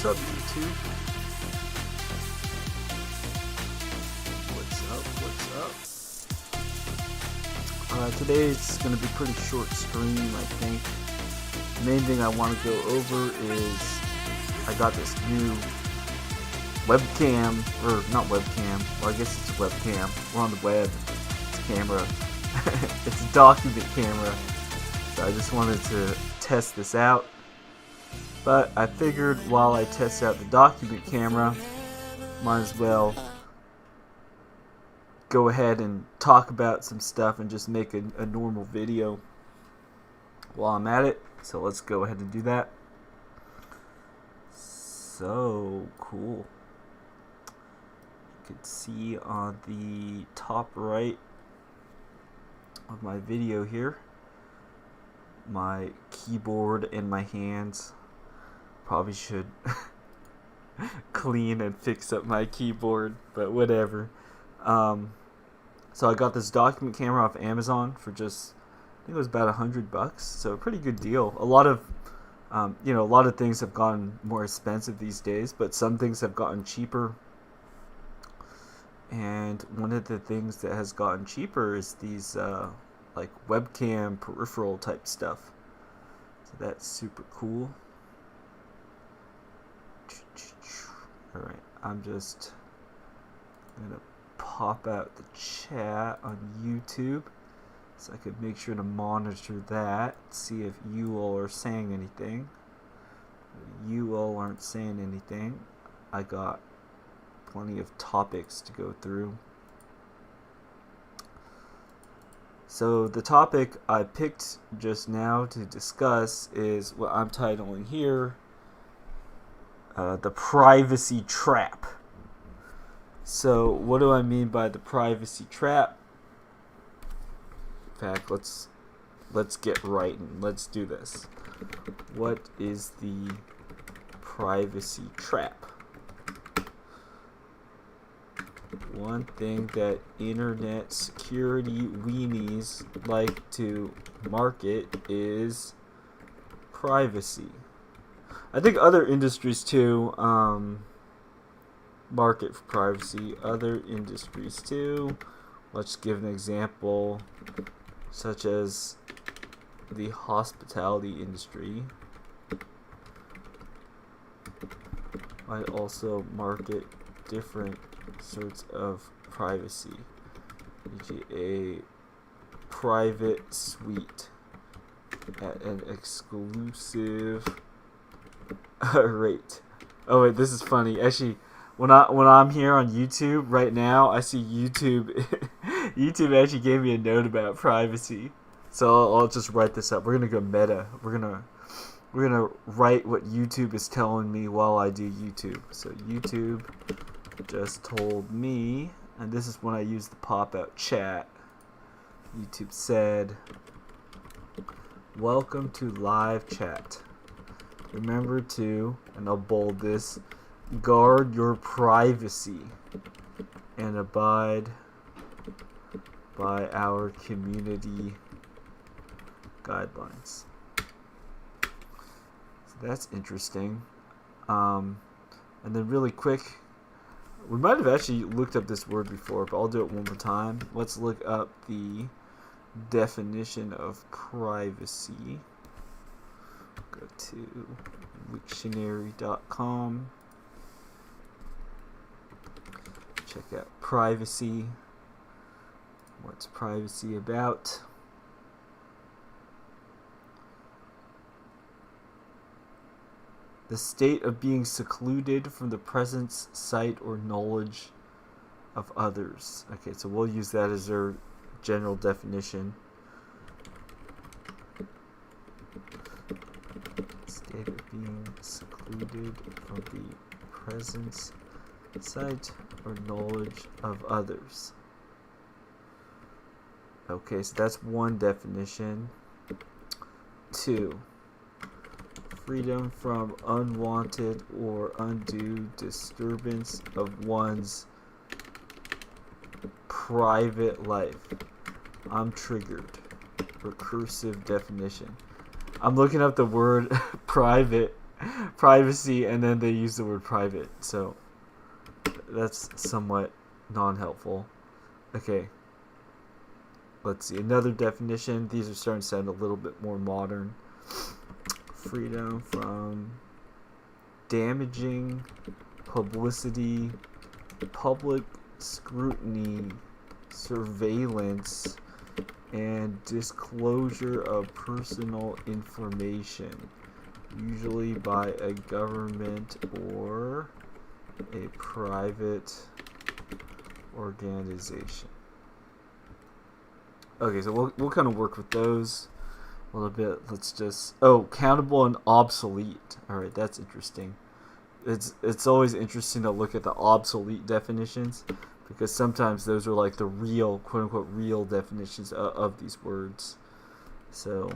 What's up, YouTube? What's up? Today's going to be a pretty short stream, I think. The main thing I want to go over is I got this new webcam, or not webcam, well I guess it's a webcam. We're on the web. It's a camera. It's a document camera. So I just wanted to test this out. But I figured while I test out the document camera, might as well go ahead and talk about some stuff and just make a normal video while I'm at it. So let's go ahead and do that. So cool. You can see on the top right of my video here my keyboard in my hands. Probably should clean and fix up my keyboard, but whatever. So I got this document camera off Amazon for just, I think it was about $100, so a pretty good deal. A lot of a lot of things have gotten more expensive these days, but some things have gotten cheaper. And one of the things that has gotten cheaper is these like webcam peripheral type stuff. So that's super cool. Alright, I'm just gonna pop out the chat on YouTube so I could make sure to monitor that, see if you all are saying anything. You all aren't saying anything. I got plenty of topics to go through. So the topic I picked just now to discuss is what I'm titling here, the privacy trap. So what do I mean by the privacy trap? In fact, let's get right and let's do this. What is the privacy trap? One thing that internet security weenies like to market is privacy. I think other industries too market for privacy. Other industries too. Let's give an example, such as the hospitality industry. Might also market different sorts of privacy, e.g. a private suite at an exclusive rate. Oh wait, this is funny. Actually, when I'm here on YouTube right now, I see YouTube YouTube actually gave me a note about privacy. So I'll just write this up. We're gonna go meta. We're gonna write what YouTube is telling me while I do YouTube. So YouTube just told me, and this is when I use the pop-out chat. YouTube said, "Welcome to live chat. Remember to," and I'll bold this, "guard your privacy and abide by our community guidelines." So that's interesting. And then really quick, we might have actually looked up this word before, but I'll do it one more time. Let's look up the definition of privacy. Go to Wiktionary.com. Check out privacy. What's privacy about? The state of being secluded from the presence, sight, or knowledge of others. Okay, so we'll use that as our general definition. State of being secluded from the presence, sight, or knowledge of others. Okay, so that's one definition. 2. Freedom from unwanted or undue disturbance of one's private life. I'm triggered. Recursive definition. I'm looking up the word private privacy, and then they use the word private. So that's somewhat non-helpful. Okay. Let's see. Another definition. These are starting to sound a little bit more modern. Freedom from damaging publicity, public scrutiny, surveillance, and disclosure of personal information, usually by a government or a private organization. Okay, so we'll kind of work with those a little bit. Let's just countable and obsolete. All right, that's interesting. It's always interesting to look at the obsolete definitions, because sometimes those are like the real, quote unquote, real definitions of these words. So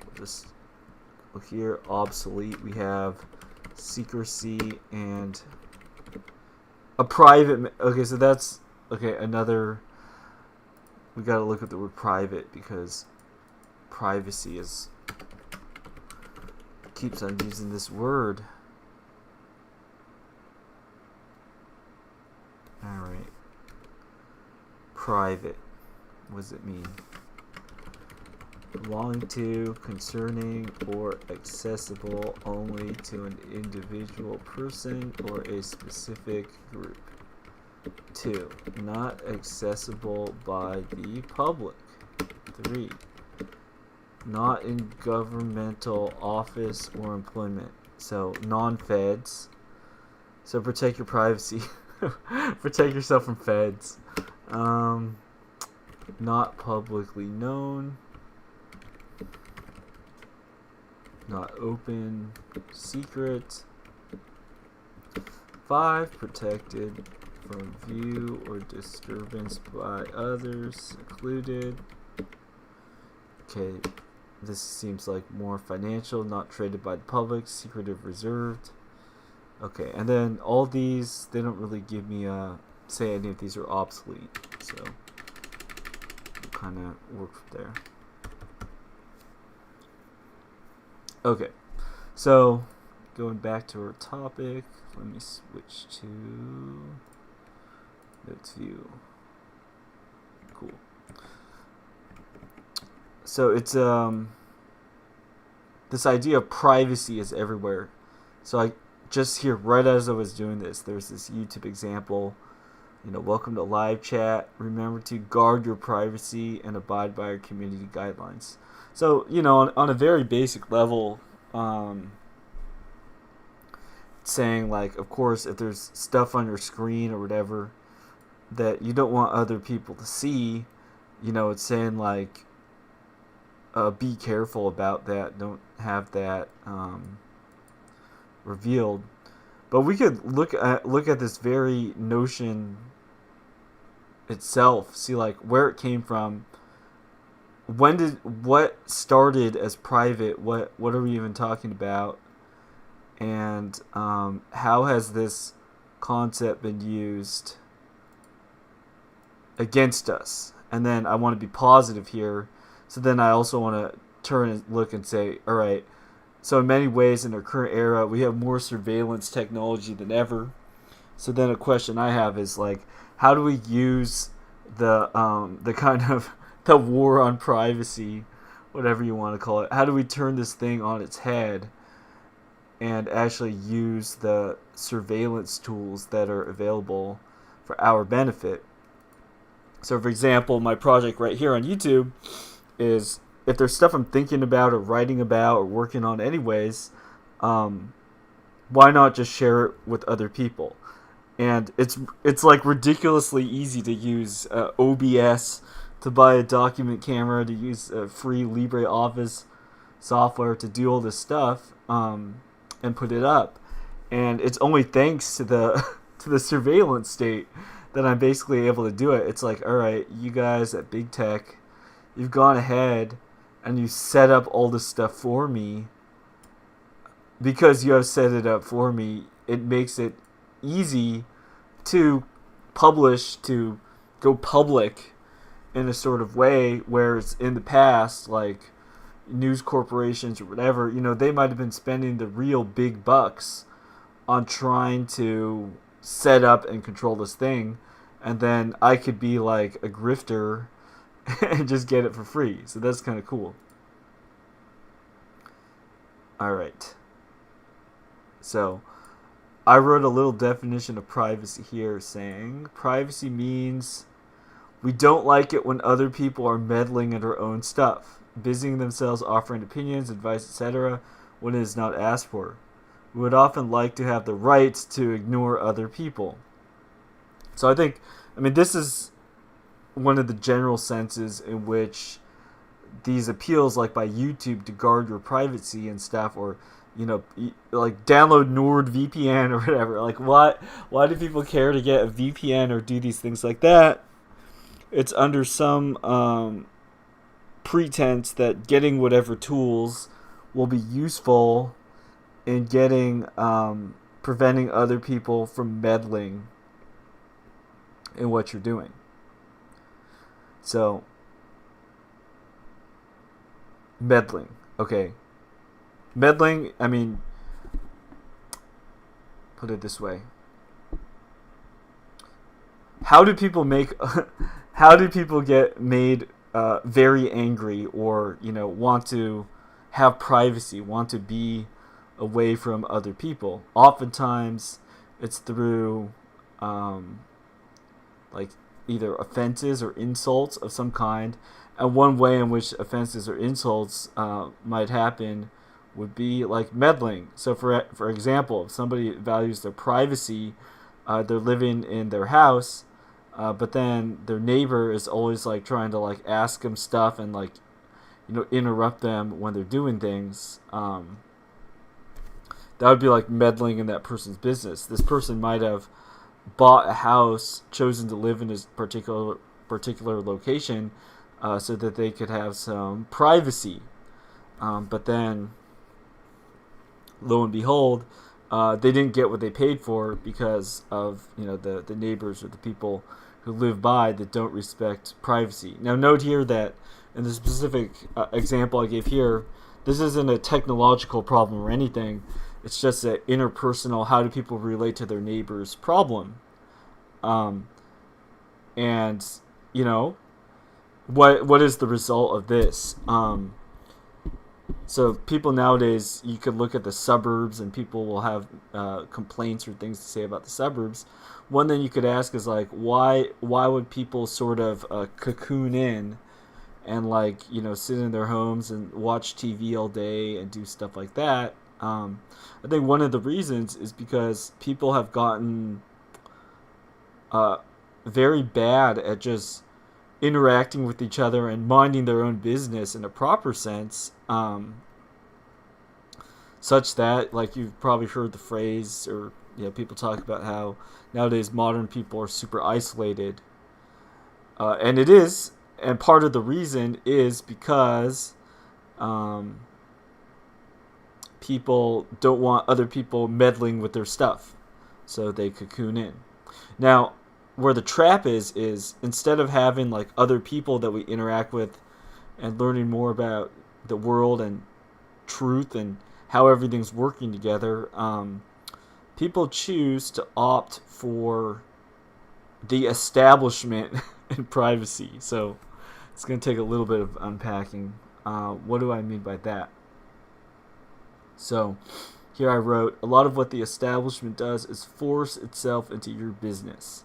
we'll just look here. Obsolete. We have secrecy and a private. Okay, so that's another. We got to look at the word private, because privacy keeps on using this word. Alright. Private. What does it mean? Belonging to, concerning, or accessible only to an individual person or a specific group. 2. Not accessible by the public. 3. Not in governmental office or employment. So, non-feds. So, protect your privacy. Protect yourself from feds. Not publicly known. Not open. Secret. 5. Protected from view or disturbance by others, secluded. Okay, this seems like more financial, not traded by the public, secretive, reserved. Okay, and then all these, they don't really give me say any of these are obsolete, so we'll kind of work from there. Okay, so going back to our topic, let me switch to Notes view. Cool. So it's this idea of privacy is everywhere. So I just here, right as I was doing this, there's this YouTube example. Welcome to live chat. Remember to guard your privacy and abide by our community guidelines. So on a very basic level, saying like, of course, if there's stuff on your screen or whatever that you don't want other people to see, it's saying like, be careful about that. Don't have that revealed. But we could look at this very notion itself, see like where it came from. What started as private? What are we even talking about? And how has this concept been used against us? And then I want to be positive here. So then I also want to turn and look and say, all right, so in many ways in our current era, we have more surveillance technology than ever. So then a question I have is like, how do we use the kind of the war on privacy, whatever you want to call it? How do we turn this thing on its head and actually use the surveillance tools that are available for our benefit? So for example, my project right here on YouTube is, if there's stuff I'm thinking about or writing about or working on anyways, why not just share it with other people? And it's like ridiculously easy to use OBS, to buy a document camera, to use free LibreOffice software to do all this stuff, and put it up. And it's only thanks to the to the surveillance state that I'm basically able to do it. It's like, all right, you guys at Big Tech, you've gone ahead and you set up all this stuff for me. Because you have set it up for me, it makes it easy to publish, to go public in a sort of way, whereas in the past, like, news corporations or whatever, they might have been spending the real big bucks on trying to set up and control this thing, and then I could be like a grifter and just get it for free. So that's kind of cool. All right. So I wrote a little definition of privacy here, saying privacy means we don't like it when other people are meddling in our own stuff, busying themselves offering opinions, advice, etc., when it is not asked for. We would often like to have the right to ignore other people. So I mean, this is one of the general senses in which these appeals, like by YouTube, to guard your privacy and stuff, or like download NordVPN or whatever. Like, why do people care to get a VPN or do these things like that? It's under some pretense that getting whatever tools will be useful in getting preventing other people from meddling in what you're doing. So, meddling. Okay. Meddling, I mean, put it this way. How do people get made very angry, or want to have privacy, want to be away from other people? Oftentimes it's through like either offenses or insults of some kind. And one way in which offenses or insults might happen would be like meddling. So for example, if somebody values their privacy, they're living in their house, but then their neighbor is always like trying to like ask them stuff and like interrupt them when they're doing things. That would be like meddling in that person's business. This person might have bought a house, chosen to live in a particular location, so that they could have some privacy. But then, lo and behold, they didn't get what they paid for because of the neighbors or the people who live by that don't respect privacy. Now, note here that in the specific example I gave here, this isn't a technological problem or anything. It's just an interpersonal, how do people relate to their neighbors problem. And what is the result of this? So people nowadays, you could look at the suburbs and people will have complaints or things to say about the suburbs. One thing you could ask is like, why would people sort of cocoon in and like sit in their homes and watch TV all day and do stuff like that? I think one of the reasons is because people have gotten very bad at just interacting with each other and minding their own business in a proper sense, such that, like, you've probably heard the phrase, or people talk about how nowadays modern people are super isolated, and it is, and part of the reason is because people don't want other people meddling with their stuff, so they cocoon in. Now, where the trap is instead of having like other people that we interact with and learning more about the world and truth and how everything's working together, people choose to opt for the establishment and privacy. So it's going to take a little bit of unpacking. What do I mean by that? So here I wrote, a lot of what the establishment does is force itself into your business.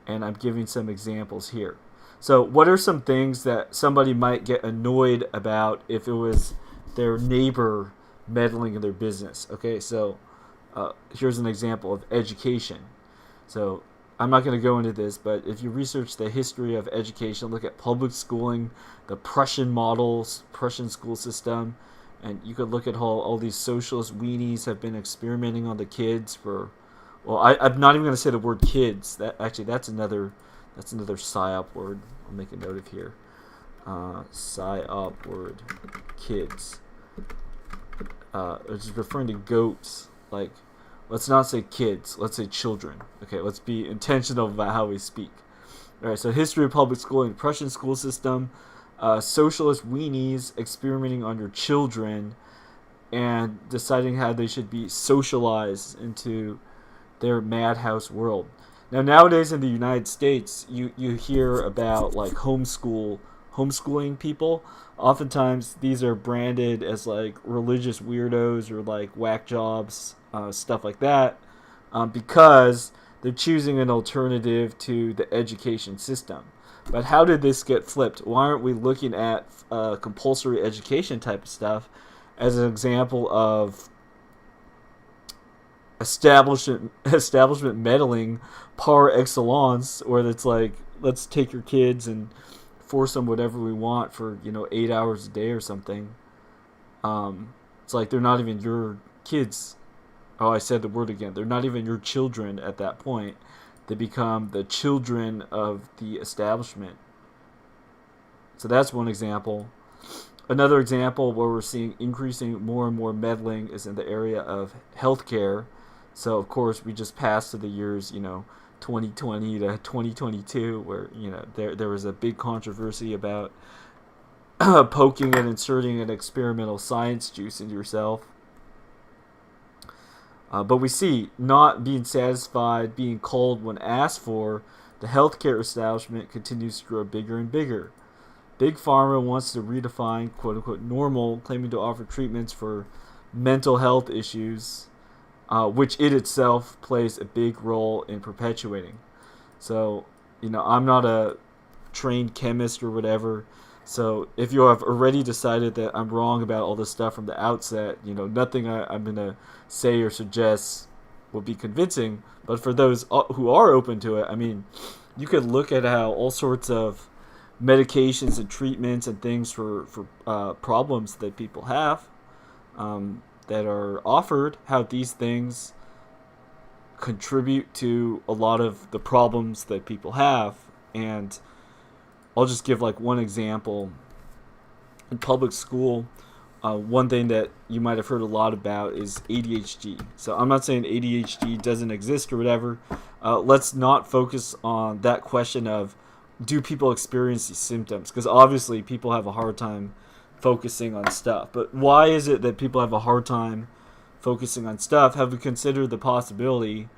And I'm giving some examples here. So what are some things that somebody might get annoyed about if it was their neighbor meddling in their business? Okay, so here's an example of education. So I'm not going to go into this, but if you research the history of education, look at public schooling, the Prussian models, Prussian school system, and you could look at how all these socialist weenies have been experimenting on the kids for, well, I'm not even going to say the word kids. That's another PSYOP word. I'll make a note of here. PSYOP word, kids. It's referring to goats. Like, let's not say kids. Let's say children. Okay, let's be intentional about how we speak. All right, so history of public schooling, Prussian school system. socialist weenies experimenting on your children and deciding how they should be socialized into their madhouse world. Now, nowadays in the United States, you hear about like homeschooling people. Oftentimes, these are branded as like religious weirdos or like whack jobs, stuff like that, because they're choosing an alternative to the education system. But how did this get flipped? Why aren't we looking at compulsory education type of stuff as an example of establishment meddling par excellence, where it's like, let's take your kids and force them whatever we want for 8 hours a day or something. It's like they're not even your kids. Oh, I said the word again. They're not even your children at that point. They become the children of the establishment. So that's one example. Another example where we're seeing increasing more and more meddling is in the area of healthcare. So of course we just passed to the years 2020 to 2022, where there was a big controversy about poking and inserting an experimental science juice into yourself. But we see not being satisfied, being called when asked for, the healthcare establishment continues to grow bigger and bigger. Big Pharma wants to redefine quote-unquote normal, claiming to offer treatments for mental health issues, which it itself plays a big role in perpetuating. So, I'm not a trained chemist or whatever, so if you have already decided that I'm wrong about all this stuff from the outset, nothing I'm going to say or suggest will be convincing. But for those who are open to it, I mean, you could look at how all sorts of medications and treatments and things for problems that people have that are offered, how these things contribute to a lot of the problems that people have. And I'll just give like one example. In public school, one thing that you might have heard a lot about is ADHD. So I'm not saying ADHD doesn't exist or whatever. Let's not focus on that question of, do people experience these symptoms? Because obviously people have a hard time focusing on stuff. But why is it that people have a hard time focusing on stuff? Have we considered the possibility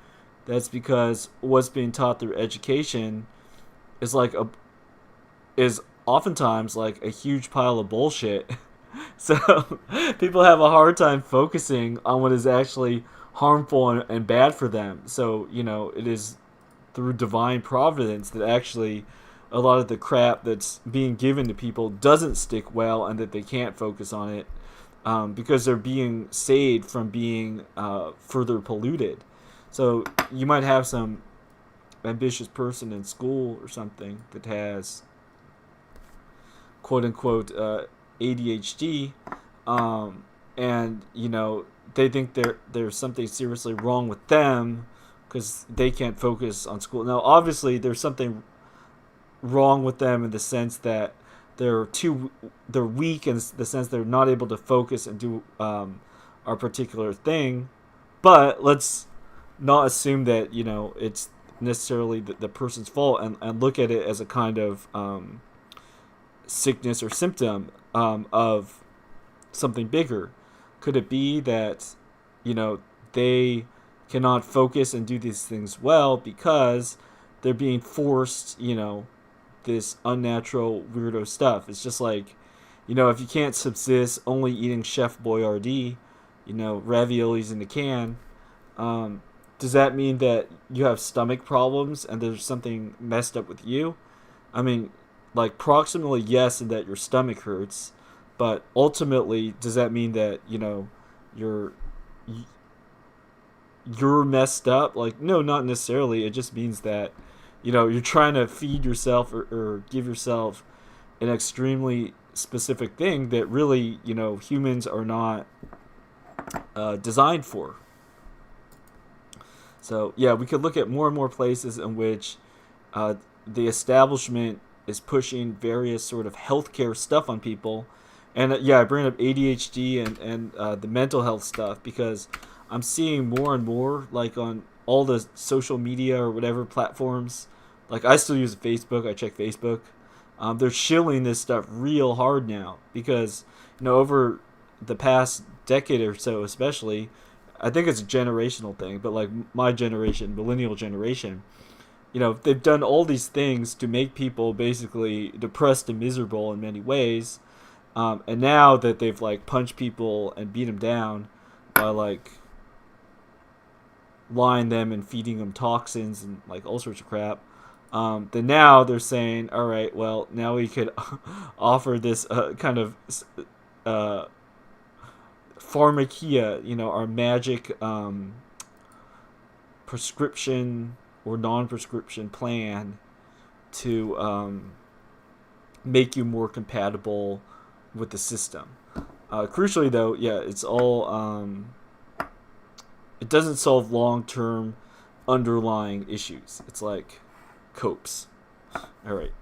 that's because what's being taught through education is oftentimes like a huge pile of bullshit. So people have a hard time focusing on what is actually harmful and bad for them. So, it is through divine providence that actually a lot of the crap that's being given to people doesn't stick well, and that they can't focus on it because they're being saved from being further polluted. So you might have some ambitious person in school or something that has quote unquote ADHD, and they think there's something seriously wrong with them because they can't focus on school. Now obviously there's something wrong with them in the sense that they're weak, in the sense they're not able to focus and do our particular thing. But let's not assume that it's necessarily the person's fault, and look at it as a kind of sickness or symptom of something bigger. Could it be that they cannot focus and do these things well because they're being forced this unnatural weirdo stuff? It's just like, if you can't subsist only eating Chef Boyardee, raviolis in the can, does that mean that you have stomach problems and there's something messed up with you? I mean, like, proximately yes, in that your stomach hurts, but ultimately, does that mean that you're messed up? Like, no, not necessarily. It just means that you're trying to feed yourself or give yourself an extremely specific thing that really humans are not designed for. So yeah, we could look at more and more places in which the establishment is pushing various sort of healthcare stuff on people. And I bring up ADHD and the mental health stuff because I'm seeing more and more, like, on all the social media or whatever platforms. Like, I still use Facebook. I check Facebook. They're shilling this stuff real hard now because, over the past decade or so, especially, I think it's a generational thing, but like my generation, millennial generation, they've done all these things to make people basically depressed and miserable in many ways. And now that they've like punched people and beat them down by like lying them and feeding them toxins and like all sorts of crap, then now they're saying, all right, well, now we could offer this kind of uh, pharmakia, our magic prescription or non-prescription plan to make you more compatible with the system. Crucially, though, yeah, it's all it doesn't solve long-term underlying issues. It's like copes. All right.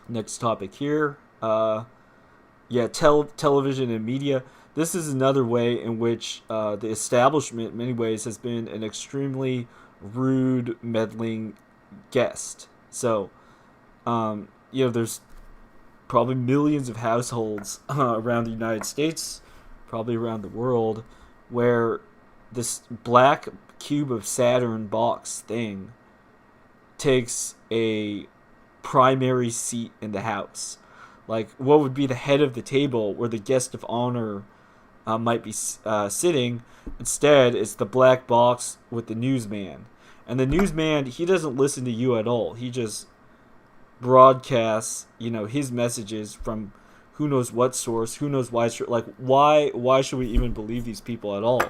Next topic here. Television and media. This is another way in which the establishment, in many ways, has been an extremely rude, meddling guest. So, there's probably millions of households around the United States, probably around the world, where this black cube of Saturn box thing takes a primary seat in the house. Like, what would be the head of the table where the guest of honor might be sitting. Instead, it's the black box with the newsman. And the newsman, he doesn't listen to you at all. He just broadcasts, his messages from who knows what source, who knows why. Like, why should we even believe these people at all?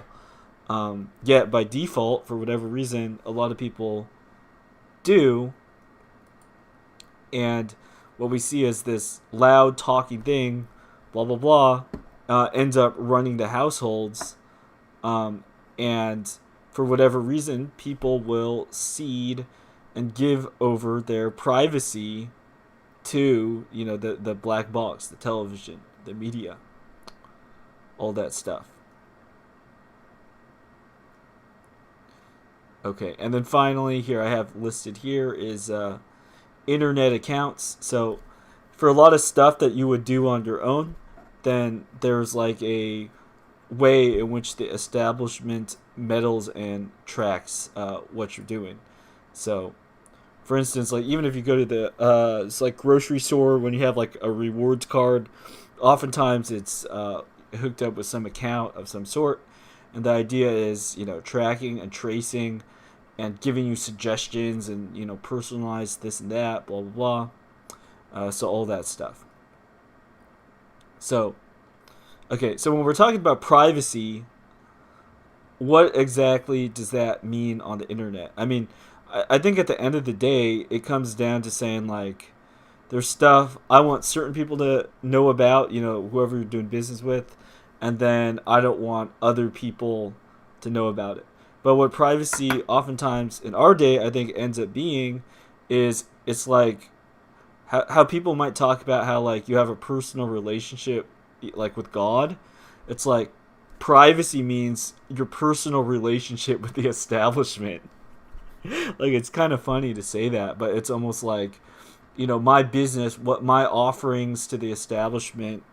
Yet, by default, for whatever reason, a lot of people do. And what we see is this loud talking thing, blah, blah, blah, ends up running the households. And for whatever reason, people will cede and give over their privacy to, the black box, the television, the media, all that stuff. Okay, and then finally, here I have listed here is internet accounts. So for a lot of stuff that you would do on your own, then there's like a way in which the establishment meddles and tracks what you're doing. So, for instance, like even if you go to the it's like grocery store, when you have like a rewards card, oftentimes it's hooked up with some account of some sort, and the idea is tracking and tracing and giving you suggestions and personalized this and that, blah blah blah. So all that stuff. So, okay, so when we're talking about privacy, what exactly does that mean on the internet? I mean, I think at the end of the day, it comes down to saying, like, there's stuff I want certain people to know about, whoever you're doing business with, and then I don't want other people to know about it. But what privacy oftentimes in our day, I think, ends up being is it's like how people might talk about how, like, you have a personal relationship, like, with God. It's like privacy means your personal relationship with the establishment. Like, it's kind of funny to say that, but it's almost like, my business, what my offerings to the establishment,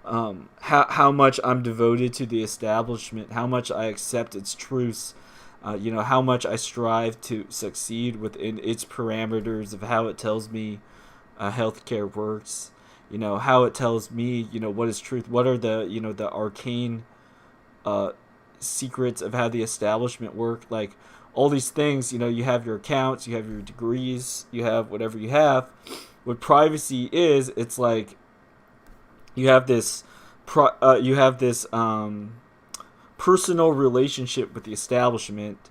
how much I'm devoted to the establishment, how much I accept its truths, how much I strive to succeed within its parameters of how it tells me healthcare works, how it tells me, what is truth, what are the, the arcane secrets of how the establishment work, like all these things. You have your accounts, you have your degrees, you have whatever you have. What privacy is, it's like you have this personal relationship with the establishment,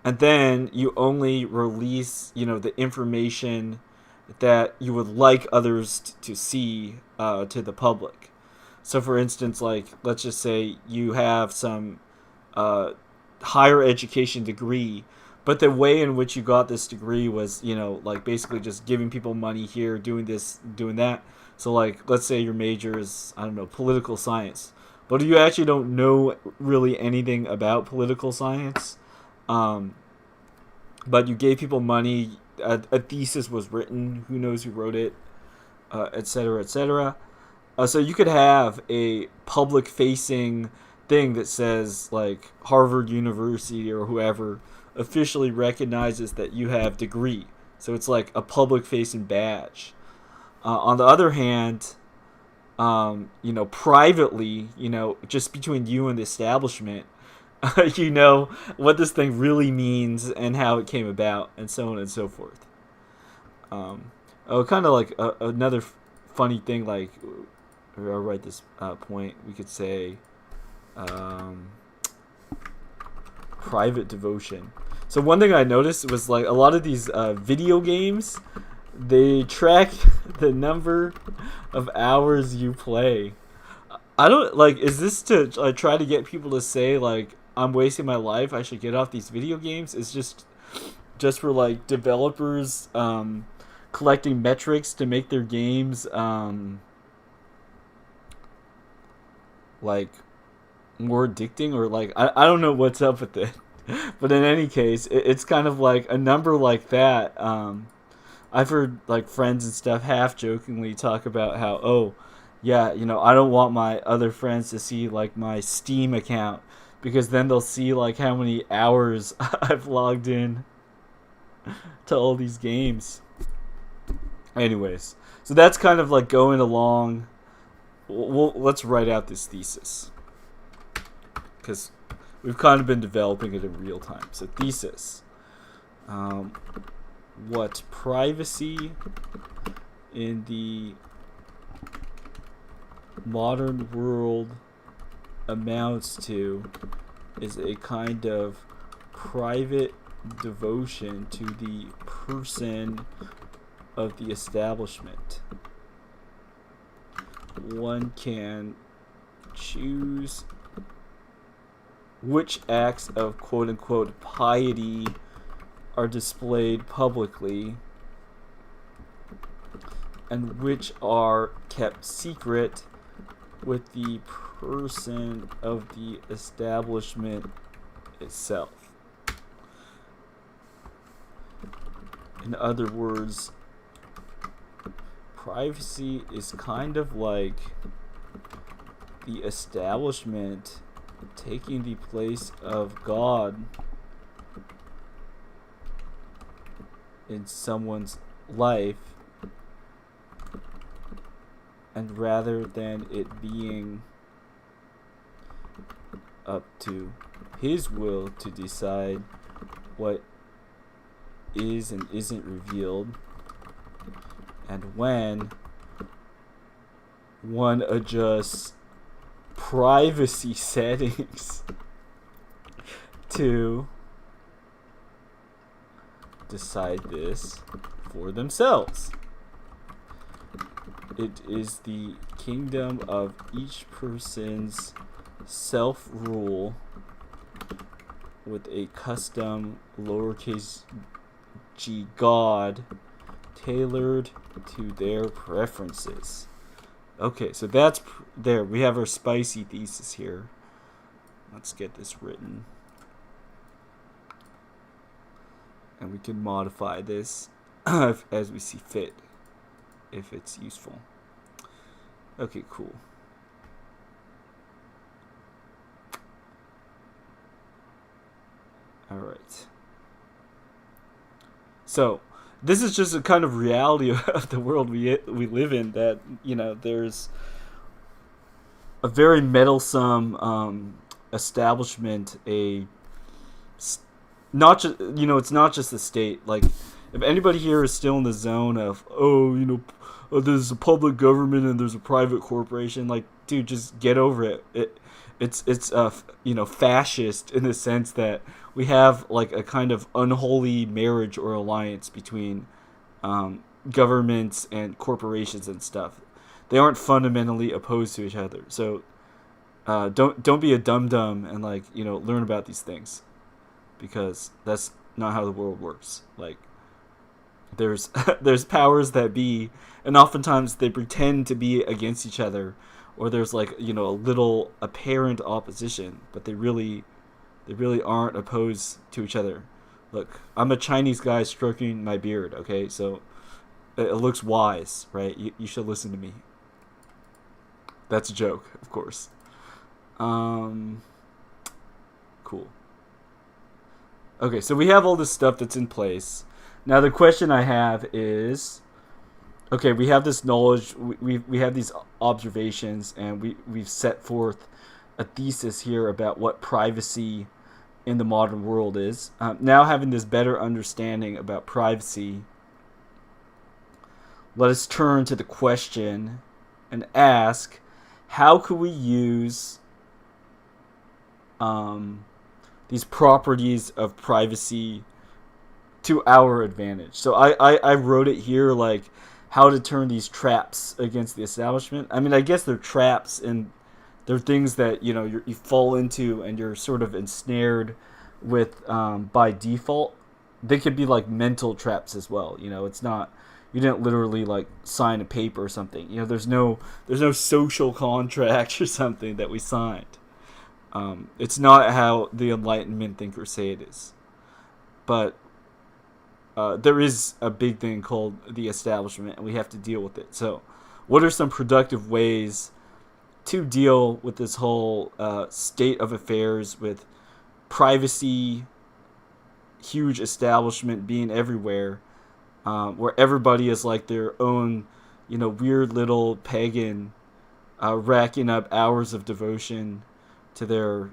and then you only release the information that you would like others to see to the public. So for instance, like, let's just say you have some higher education degree, but the way in which you got this degree was, like, basically just giving people money here, doing this, doing that. So, like, let's say your major is, I don't know, political science, but you actually don't know really anything about political science. But you gave people money, a thesis was written. Who knows who wrote it, etc., etc. So you could have a public-facing thing that says like Harvard University or whoever officially recognizes that you have degree. So it's like a public-facing badge. On the other hand, privately, just between you and the establishment, you know what this thing really means and how it came about, and so on and so forth. Kind of like another funny thing, like, I'll write this point. We could say private devotion. So one thing I noticed was like a lot of these video games, they track the number of hours you play. I don't like. Is this to try to get people to say like I'm wasting my life? I should get off these video games. It's just for like developers collecting metrics to make their games like more addicting, or like I don't know what's up with it. But in any case, it's kind of like a number like that. I've heard like friends and stuff half jokingly talk about how, oh, yeah, I don't want my other friends to see like my Steam account, because then they'll see like how many hours I've logged in to all these games. Anyways, so that's kind of like going along. Let's write out this thesis, because we've kind of been developing it in real time. So thesis. What privacy in the modern world amounts to is a kind of private devotion to the person of the establishment. One can choose which acts of quote-unquote piety are displayed publicly and which are kept secret with the person of the establishment itself. In other words, privacy is kind of like the establishment taking the place of God in someone's life, and rather than it being up to his will to decide what is and isn't revealed, and when one adjusts privacy settings to decide this for themselves. It is the kingdom of each person's self-rule with a custom lowercase g God tailored to their preferences. Okay, so that's there. We have our spicy thesis here. Let's get this written. And we can modify this as we see fit, if it's useful. Okay, cool. Alright. So, this is just a kind of reality of the world we live in, that, there's a very meddlesome establishment, it's not just the state. Like, if anybody here is still in the zone of, there's a public government and there's a private corporation, like, dude, just get over it. It's fascist in the sense that we have like a kind of unholy marriage or alliance between governments and corporations and stuff. They aren't fundamentally opposed to each other. So don't be a dum-dum and learn about these things, because that's not how the world works. Like, there's powers that be, and oftentimes they pretend to be against each other, or there's a little apparent opposition, but they really aren't opposed to each other. Look, I'm a Chinese guy stroking my beard, okay? So it looks wise, right? You should listen to me. That's a joke, of course. Cool. Okay, so we have all this stuff that's in place. Now the question I have is, okay, we have this knowledge, we have these observations, and we've set forth a thesis here about what privacy in the modern world is. Now having this better understanding about privacy, let us turn to the question and ask, how could we use these properties of privacy to our advantage? So I wrote it here, like how to turn these traps against the establishment. I mean, I guess they're traps, and they're things that you fall into and you're sort of ensnared with by default. They could be like mental traps as well. It's not, you didn't literally like sign a paper or something. There's no social contract or something that we signed. It's not how the Enlightenment thinkers say it is. But there is a big thing called the establishment, and we have to deal with it. So what are some productive ways to deal with this whole state of affairs with privacy, huge establishment being everywhere, where everybody is like their own, weird little pagan, racking up hours of devotion to their,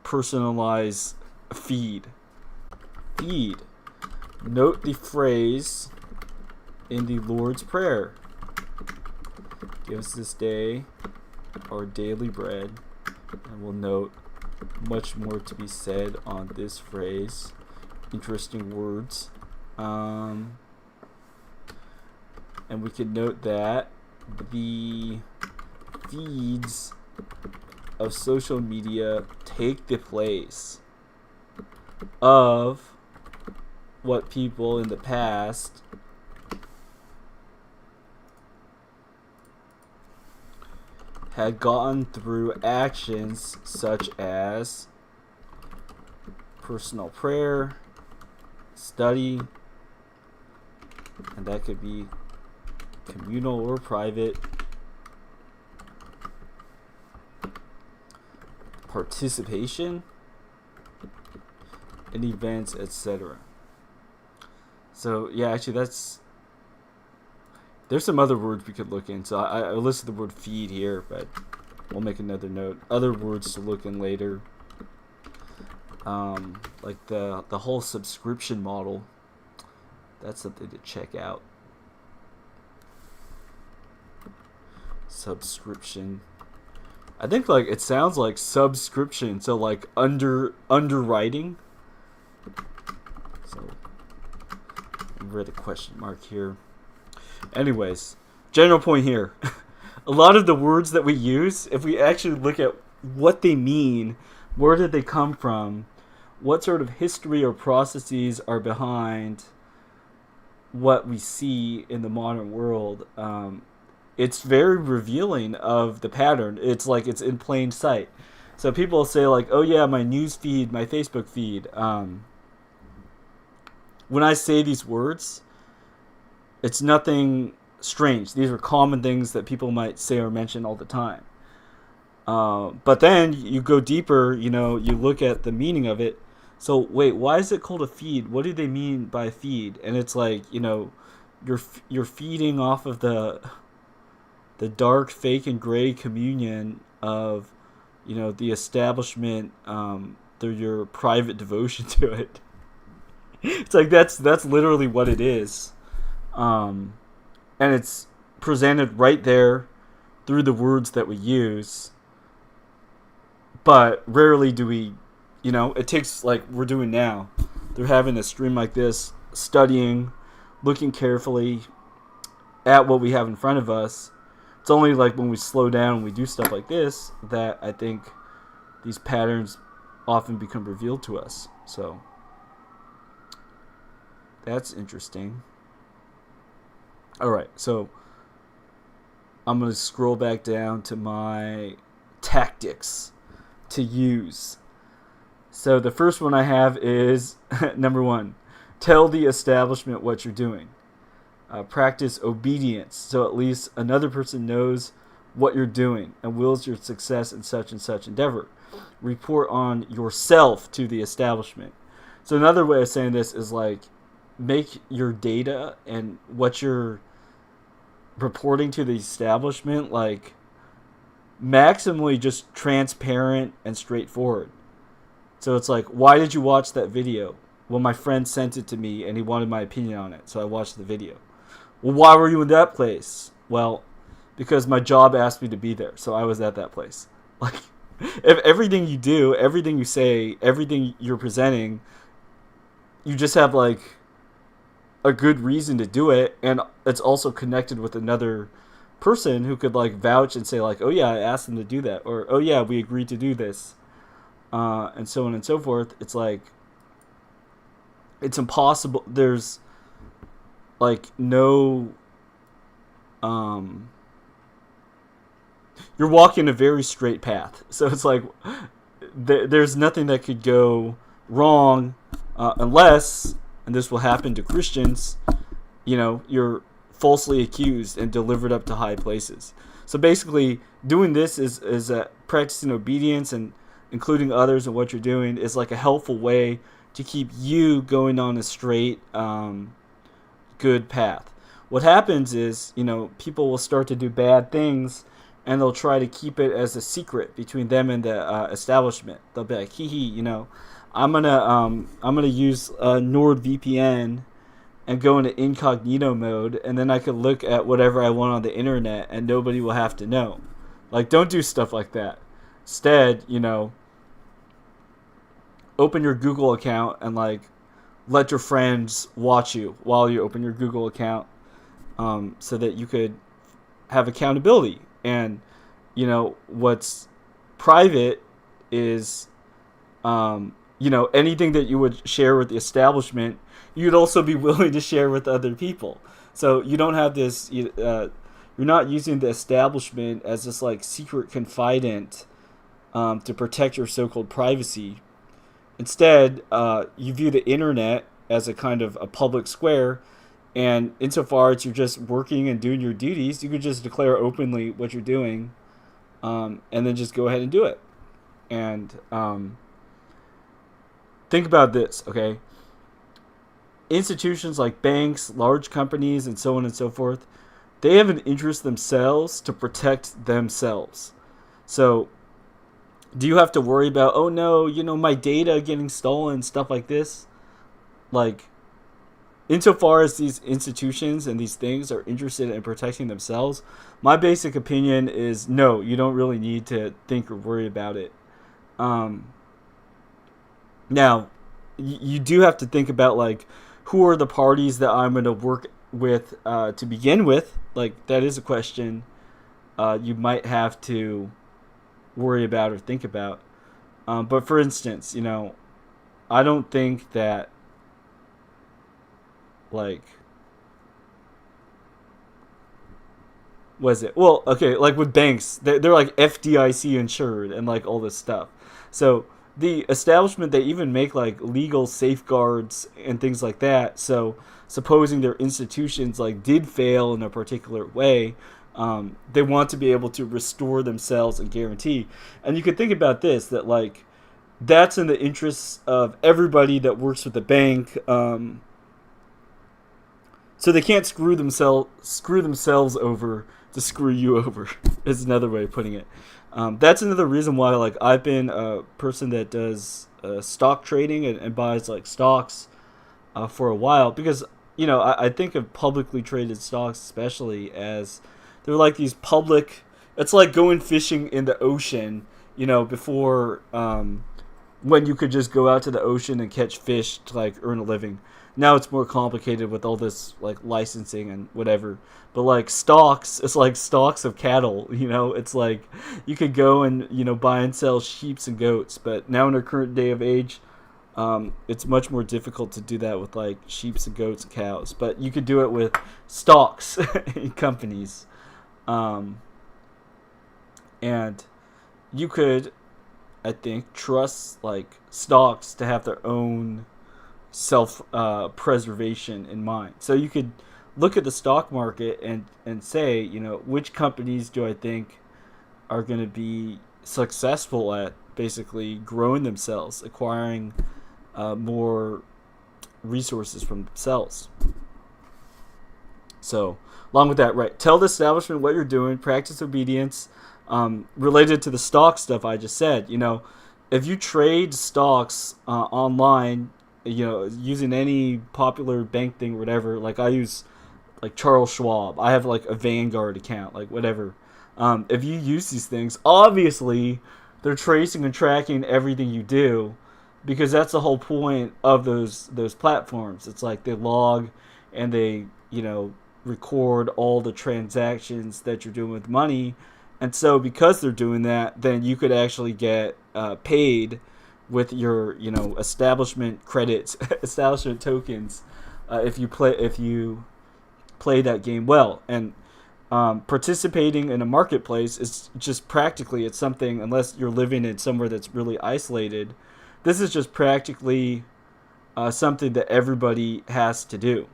personalized feed. Note the phrase in the Lord's Prayer. Give us this day our daily bread. And we'll note much more to be said on this phrase. Interesting words. And we can note that the feeds of social media take the place of what people in the past had gotten through actions such as personal prayer, study, and that could be communal or private, participation in events, etc. So yeah, actually there's some other words we could look in. So I listed the word feed here, but we'll make another note. Other words to look in later, like the whole subscription model. That's something to check out. Subscription. I think like it sounds like subscription, so like underwriting. So read a question mark here. Anyways, general point here. A lot of the words that we use, if we actually look at what they mean, where did they come from, what sort of history or processes are behind what we see in the modern world, it's very revealing of the pattern. It's like it's in plain sight. So people say like, oh yeah, my news feed, my Facebook feed. When I say these words, it's nothing strange. These are common things that people might say or mention all the time. But then you go deeper, you look at the meaning of it. So wait, why is it called a feed? What do they mean by feed? And it's like, you're feeding off of the dark, fake, and gray communion of, the establishment through your private devotion to it. It's like that's literally what it is. And it's presented right there through the words that we use. But rarely do we, it takes, like we're doing now. They're having a stream like this, studying, looking carefully at what we have in front of us. It's only like when we slow down and we do stuff like this that I think these patterns often become revealed to us. So that's interesting. Alright, so I'm going to scroll back down to my tactics to use. So the first one I have is number 1, tell the establishment what you're doing. Practice obedience, so at least another person knows what you're doing and wills your success in such and such endeavor. Report on yourself to the establishment. So another way of saying this is like, make your data and what you're reporting to the establishment like maximally just transparent and straightforward. So it's like, why did you watch that video? Well, my friend sent it to me and he wanted my opinion on it, so I watched the video. Well, why were you in that place? Well, because my job asked me to be there, so I was at that place. Like, if everything you do, everything you say, everything you're presenting, you just have like a good reason to do it, and it's also connected with another person who could like vouch and say like, oh yeah, I asked them to do that, or oh yeah, we agreed to do this, and so on and so forth. It's like, it's impossible. There's like no you're walking a very straight path, so it's like there's nothing that could go wrong, unless, and this will happen to Christians, you're falsely accused and delivered up to high places. So basically, doing this is practicing obedience and including others in what you're doing is like a helpful way to keep you going on a straight, good path. What happens is, people will start to do bad things, and they'll try to keep it as a secret between them and the establishment. They'll be like, I'm gonna use NordVPN and go into incognito mode, and then I can look at whatever I want on the internet, and nobody will have to know. Like, don't do stuff like that. Instead, open your Google account and like let your friends watch you while you open your Google account, so that you could have accountability. And what's private is anything that you would share with the establishment, you'd also be willing to share with other people. So you don't have this, you're not using the establishment as this like secret confidant, to protect your so-called privacy. Instead, you view the internet as a kind of a public square, and insofar as you're just working and doing your duties, you could just declare openly what you're doing, and then just go ahead and do it. And think about this, okay? Institutions like banks, large companies, and so on and so forth, they have an interest themselves to protect themselves. So do you have to worry about, oh no, my data getting stolen, stuff like this? Like, insofar as these institutions and these things are interested in protecting themselves, my basic opinion is no, you don't really need to think or worry about it. Now, you do have to think about, like, who are the parties that I'm going to work with to begin with. Like, that is a question you might have to worry about or think about. But for instance, I don't think that, like, was it? Well, okay, like with banks, they're like FDIC insured and like all this stuff. So the establishment, they even make like legal safeguards and things like that. So supposing their institutions like did fail in a particular way, they want to be able to restore themselves and guarantee. And you could think about this, that like that's in the interests of everybody that works with the bank. So they can't screw themselves over to screw you over, is another way of putting it. That's another reason why, like, I've been a person that does stock trading and buys like stocks for a while, because I think of publicly traded stocks especially as they're like these public. It's like going fishing in the ocean, before when you could just go out to the ocean and catch fish to like earn a living. Now it's more complicated with all this like licensing and whatever. But like stocks, it's like stocks of cattle, It's like you could go and, buy and sell sheep and goats. But now in our current day of age, it's much more difficult to do that with like sheep and goats and cows. But you could do it with stocks in companies. And you could I think, trusts like stocks to have their own self preservation in mind. So you could look at the stock market and say, which companies do I think are going to be successful at basically growing themselves, acquiring more resources from themselves. So, along with that, right, tell the establishment what you're doing, practice obedience. Related to the stock stuff I just said, if you trade stocks online, using any popular bank thing or whatever, like I use like Charles Schwab, I have like a Vanguard account, like whatever. If you use these things, obviously they're tracing and tracking everything you do, because that's the whole point of those platforms. It's like they log and they record all the transactions that you're doing with money, and so because they're doing that, then you could actually get paid with your establishment credits, establishment tokens, if you play that game well. And participating in a marketplace is just practically, it's something, unless you're living in somewhere that's really isolated, this is just practically something that everybody has to do.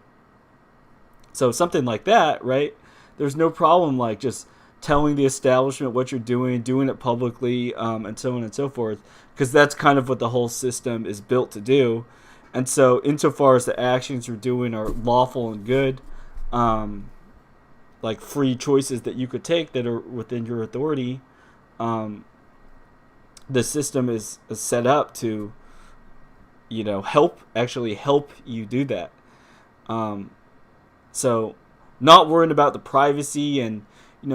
So something like that, right? There's no problem like just telling the establishment what you're doing it publicly, and so on and so forth, because that's kind of what the whole system is built to do. And so insofar as the actions you're doing are lawful and good, like free choices that you could take that are within your authority, the system is set up to help you do that. So not worrying about the privacy and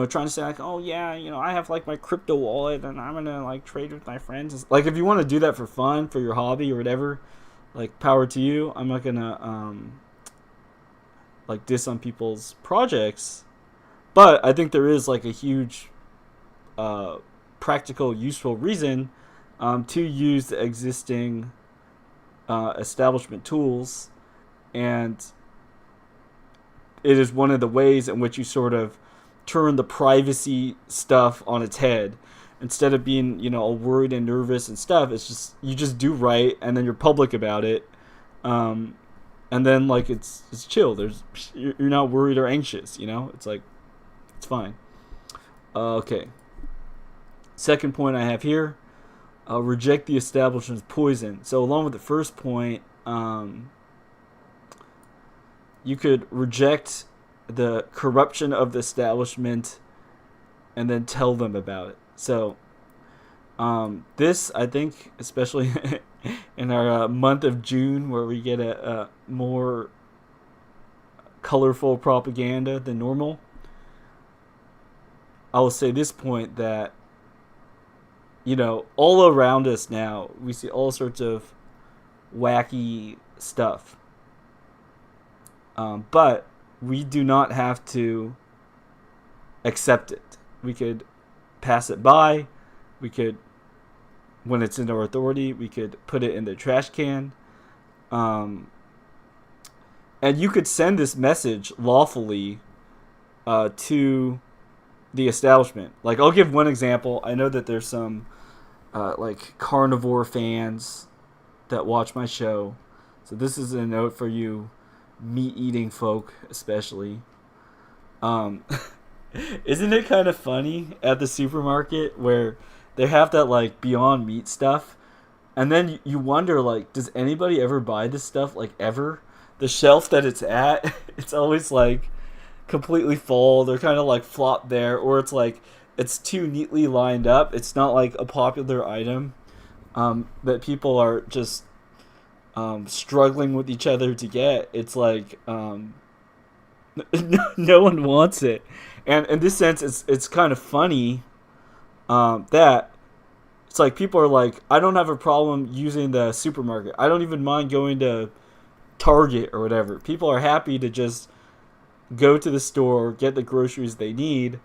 trying to say like, oh yeah, I have like my crypto wallet and I'm gonna like trade with my friends. Like if you want to do that for fun, for your hobby or whatever, like power to you. I'm not gonna like diss on people's projects, but I think there is like a huge practical, useful reason to use the existing establishment tools, and it is one of the ways in which you sort of turn the privacy stuff on its head. Instead of being all worried and nervous and stuff, it's just you just do right, and then you're public about it, and then like it's chill. You're not worried or anxious. It's like it's fine. Okay. Second point I have here: reject the establishment's poison. So along with the first point, you could reject the corruption of the establishment and then tell them about it. So this, I think, especially in our month of June, where we get a more colorful propaganda than normal, I will say this point that all around us now we see all sorts of wacky stuff, but we do not have to accept it. We could pass it by. We could, when it's in our authority, we could put it in the trash can. And you could send this message lawfully to the establishment. Like, I'll give one example. I know that there's some like carnivore fans that watch my show. So this is a note for you meat-eating folk, especially. Isn't it kind of funny at the supermarket where they have that like Beyond Meat stuff, and then you wonder like, does anybody ever buy this stuff, like ever? The shelf that it's at, it's always like completely full. They're kind of like flopped there, or it's like it's too neatly lined up. It's not like a popular item that people are just struggling with each other to get. It's like no one wants it, and in this sense, it's kind of funny that it's like people are like, I don't have a problem using the supermarket. I don't even mind going to Target or whatever. People are happy to just go to the store, get the groceries they need,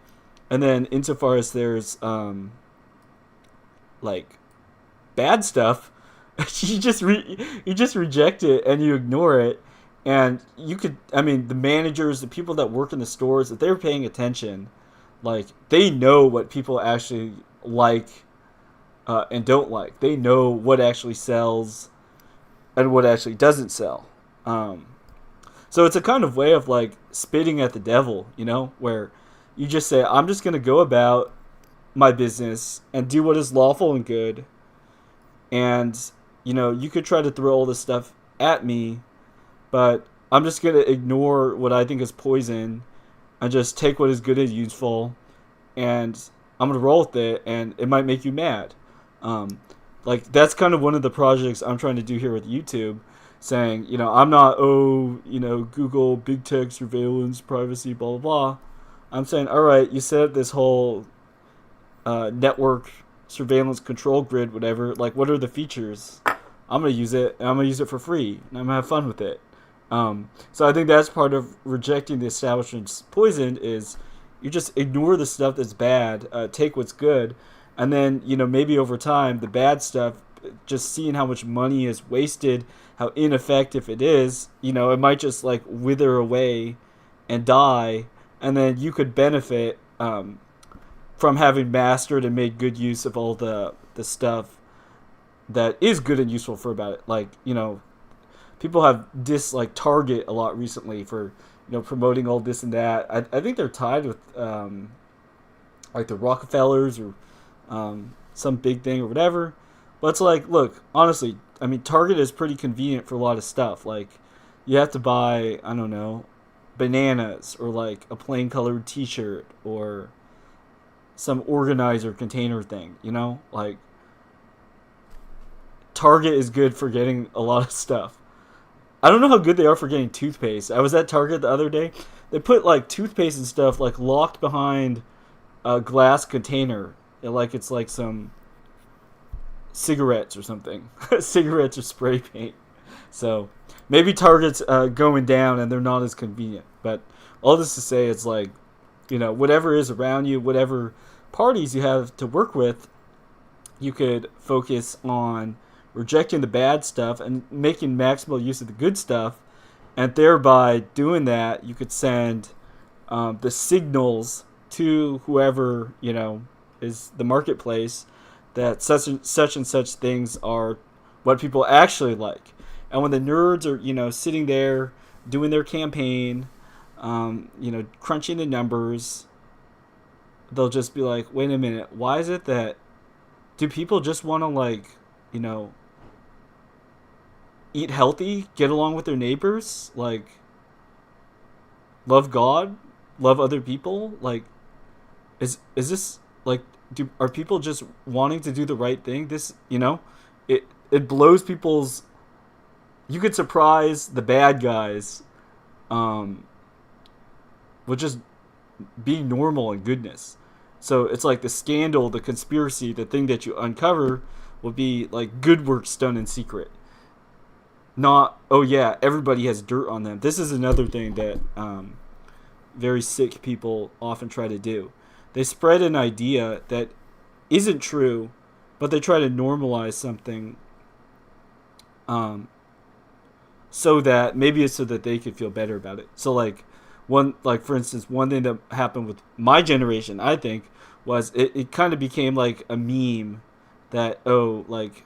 and then insofar as there's like bad stuff, you just reject it and you ignore it. And you could, I mean, the managers, the people that work in the stores, if they're paying attention, like they know what people actually like and don't like. They know what actually sells and what actually doesn't sell. Um, so it's a kind of way of like spitting at the devil, where you just say, I'm just going to go about my business and do what is lawful and good. And, you could try to throw all this stuff at me, but I'm just going to ignore what I think is poison and just take what is good and useful. And I'm going to roll with it, and it might make you mad. Um, like, that's kind of one of the projects I'm trying to do here with YouTube, saying, I'm not, Google, big tech, surveillance, privacy, blah, blah, blah. I'm saying, all right, you set up this whole network surveillance control grid, whatever. Like, what are the features? I'm going to use it, and I'm going to use it for free, and I'm going to have fun with it. So I think that's part of rejecting the establishment's poison is you just ignore the stuff that's bad, take what's good, and then, maybe over time, the bad stuff, just seeing how much money is wasted, how ineffective it is, it might just, like, wither away and die, and then you could benefit from having mastered and made good use of all the stuff that is good and useful for about it. Like, people have like Target a lot recently for promoting all this and that. I think they're tied with like the Rockefellers or some big thing or whatever. But it's like, look, honestly, I mean, Target is pretty convenient for a lot of stuff. Like, you have to buy, I don't know, bananas or like a plain colored T-shirt or some organizer container thing. Like, Target is good for getting a lot of stuff. I don't know how good they are for getting toothpaste. I was at Target the other day. They put like toothpaste and stuff like locked behind a glass container. Like it's like some cigarettes or something. Cigarettes or spray paint. So maybe Target's going down and they're not as convenient. But all this to say, it's like, whatever is around you, whatever parties you have to work with, you could focus on rejecting the bad stuff and making maximal use of the good stuff, and thereby doing that, you could send the signals to whoever is the marketplace that such and such things are what people actually like. And when the nerds are sitting there doing their campaign, crunching the numbers, they'll just be like, wait a minute, why is it that do people just want to like eat healthy, get along with their neighbors, like love God, love other people? Like, is this like, are people just wanting to do the right thing? This, it blows people's. You could surprise the bad guys, with just being normal and goodness. So it's like the scandal, the conspiracy, the thing that you uncover will be like good works done in secret. Not, oh yeah, everybody has dirt on them. This is another thing that very sick people often try to do. They spread an idea that isn't true, but they try to normalize something so that, maybe it's so that they could feel better about it. So like, for instance, one thing that happened with my generation, I think, was it kind of became like a meme that, oh, like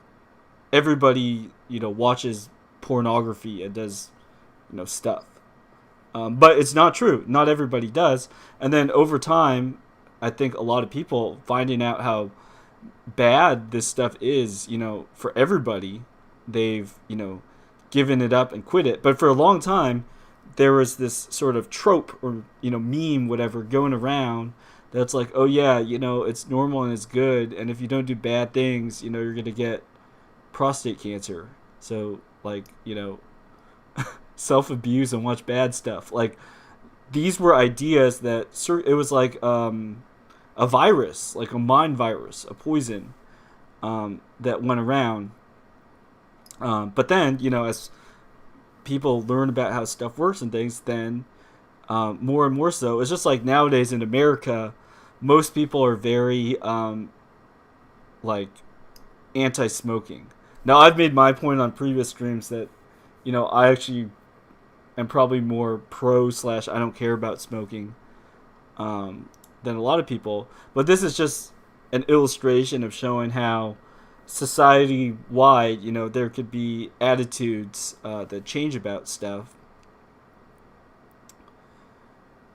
everybody, watches pornography and does, stuff. But it's not true. Not everybody does. And then over time, I think a lot of people finding out how bad this stuff is, for everybody, they've, given it up and quit it. But for a long time, there was this sort of trope or, meme, whatever, going around that's like, oh yeah, it's normal and it's good. And if you don't do bad things, you're going to get prostate cancer. So like, self-abuse and watch bad stuff. Like, these were ideas that it was like a virus, like a mind virus, a poison that went around. But then, as people learn about how stuff works and things, then more and more so, it's just like nowadays in America, most people are very like anti-smoking. Now, I've made my point on previous streams that, I actually am probably more pro / I don't care about smoking than a lot of people. But this is just an illustration of showing how society wide, there could be attitudes that change about stuff.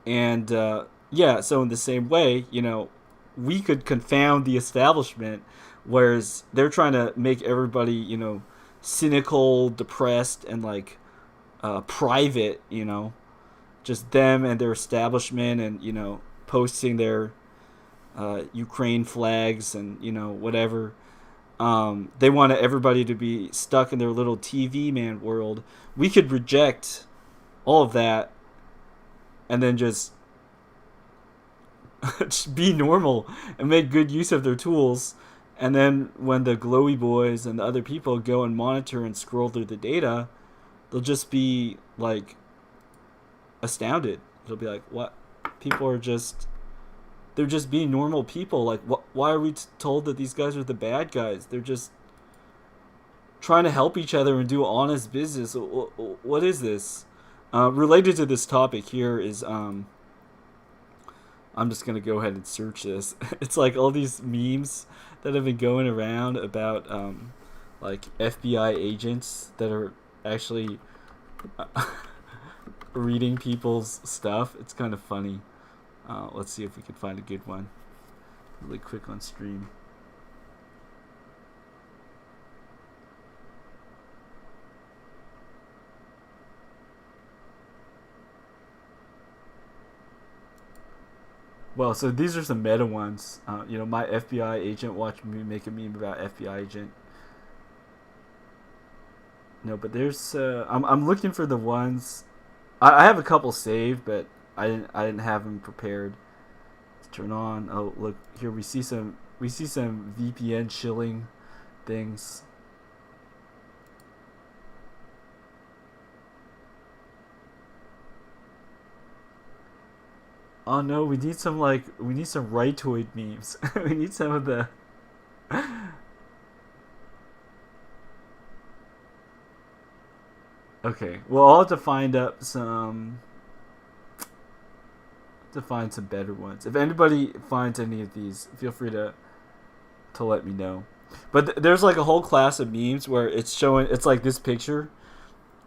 And yeah, so in the same way, we could confound the establishment, whereas they're trying to make everybody, cynical, depressed, and like private, just them and their establishment, and posting their Ukraine flags and whatever. They want everybody to be stuck in their little TV man world. We could reject all of that and then just be normal and make good use of their tools. And then when the glowy boys and the other people go and monitor and scroll through the data, they'll just be like astounded. It'll be like, what? People are just, they're just being normal people. Like, why are we told that these guys are the bad guys? They're just trying to help each other and do honest business. What is this? Related to this topic here is, I'm just going to go ahead and search this. It's like all these memes that have been going around about like FBI agents that are actually reading people's stuff. It's kind of funny. Let's see if we can find a good one really quick on stream. Well, so these are some meta ones. My FBI agent watched me make a meme about FBI agent. No, but there's I'm looking for the ones. I have a couple saved, but I didn't have them prepared. Let's turn on. Oh, look here. We see some VPN shilling things. Oh no, we need some rightoid memes. We need some of the Okay, well, I'll have to find some better ones. If anybody finds any of these, feel free to let me know. But there's like a whole class of memes where it's like this picture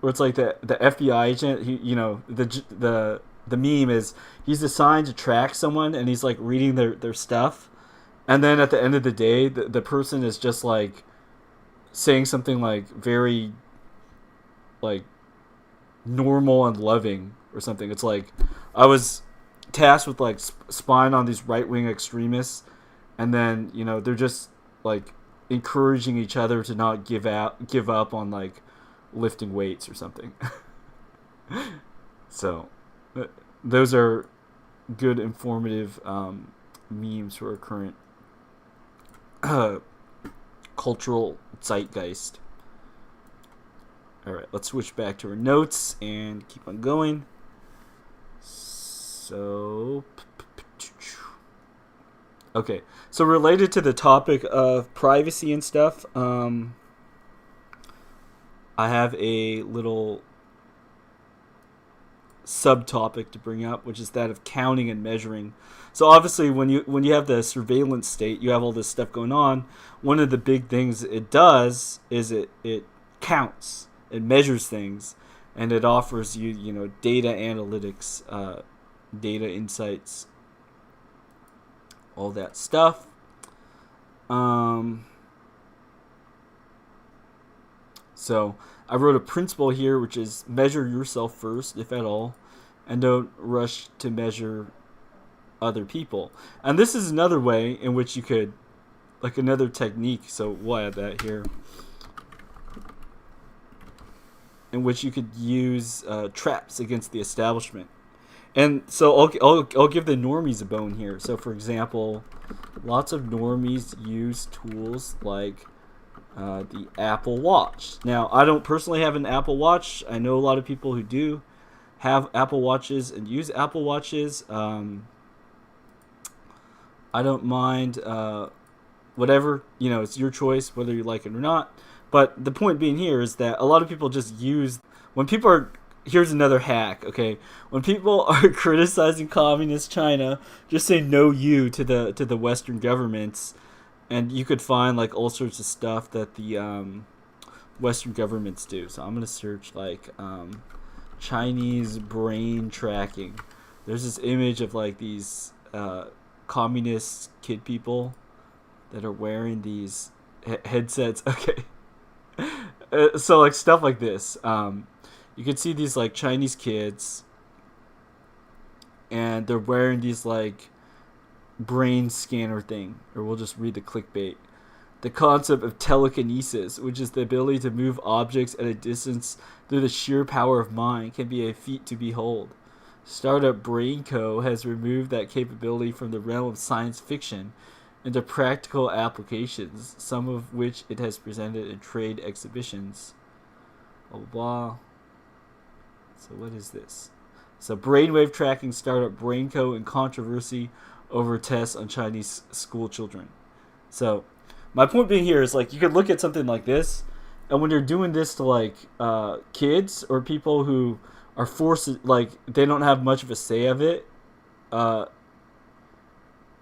where it's like the FBI agent, the meme is he's assigned to track someone and he's like reading their stuff, and then at the end of the day the person is just like saying something like very like normal and loving or something. It's like, I was tasked with like spying on these right-wing extremists, and then they're just like encouraging each other to not give up on like lifting weights or something. So those are good informative memes for our current cultural zeitgeist. Alright, let's switch back to our notes and keep on going. So, okay, so related to the topic of privacy and stuff, I have a little subtopic to bring up, which is that of counting and measuring. So obviously when you have the surveillance state, you have all this stuff going on. One of the big things it does is it counts. It measures things, and it offers you, data analytics, data insights, all that stuff. So I wrote a principle here, which is measure yourself first, if at all, and don't rush to measure other people. And this is another way in which you could, like another technique, so we'll add that here, in which you could use traps against the establishment. And so I'll give the normies a bone here. So for example, lots of normies use tools like the Apple Watch. Now, I don't personally have an Apple Watch. I know a lot of people who do have Apple Watches and use Apple Watches. I don't mind whatever, it's your choice whether you like it or not. But the point being here is that a lot of people just use, here's another hack, okay? When people are criticizing communist China, just say no you to the Western governments, And you could find like all sorts of stuff that the Western governments do. So I'm gonna search like Chinese brain tracking. There's this image of like these communist kid people that are wearing these headsets. Okay, so like stuff like this. You can see these like Chinese kids, and they're wearing these like brain scanner thing, or we'll just read the clickbait. The concept of telekinesis, which is the ability to move objects at a distance through the sheer power of mind, can be a feat to behold. Startup BrainCo has removed that capability from the realm of science fiction into practical applications, some of which it has presented in trade exhibitions. Blah, blah, blah. So what is this? So brainwave tracking startup BrainCo in controversy over tests on Chinese school children. So my point being here is like you could look at something like this, and when you're doing this to like kids or people who are forced, like they don't have much of a say of it,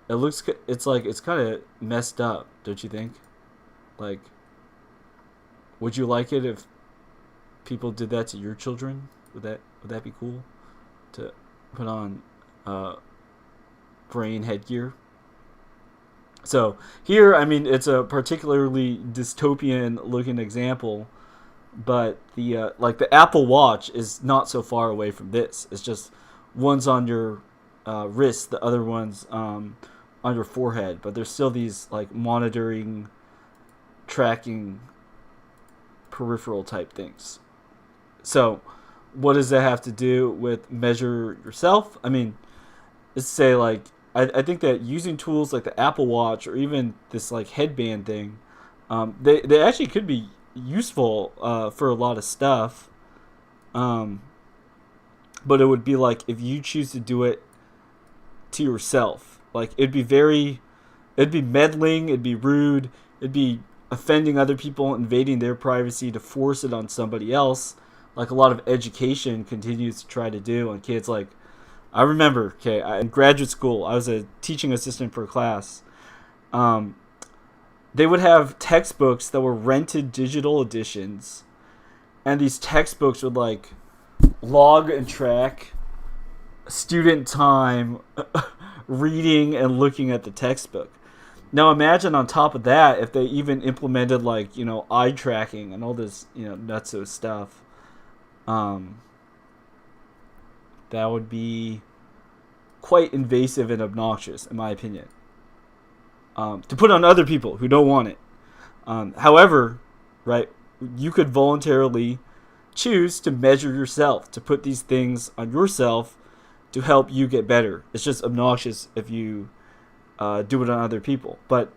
it's like it's kind of messed up, don't you think? Like, would you like it if people did that to your children? Would that be cool to put on brain headgear? So here, I mean, it's a particularly dystopian looking example, but the like the Apple Watch is not so far away from this. It's just one's on your wrist, the other one's on your forehead, but there's still these like monitoring, tracking, peripheral type things. So what does that have to do with measure yourself? I mean, let's say like I think that using tools like the Apple Watch or even this like headband thing, they actually could be useful for a lot of stuff. But it would be like if you choose to do it to yourself, like it'd be meddling, it'd be rude, it'd be offending other people, invading their privacy to force it on somebody else, like a lot of education continues to try to do on kids. Like I remember, in graduate school, I was a teaching assistant for a class. They would have textbooks that were rented digital editions, and these textbooks would like log and track student time reading and looking at the textbook. Now imagine on top of that if they even implemented like, eye tracking and all this, nutso stuff. That would be quite invasive and obnoxious, in my opinion, to put on other people who don't want it. However, right, you could voluntarily choose to measure yourself, to put these things on yourself to help you get better. It's just obnoxious if you do it on other people. But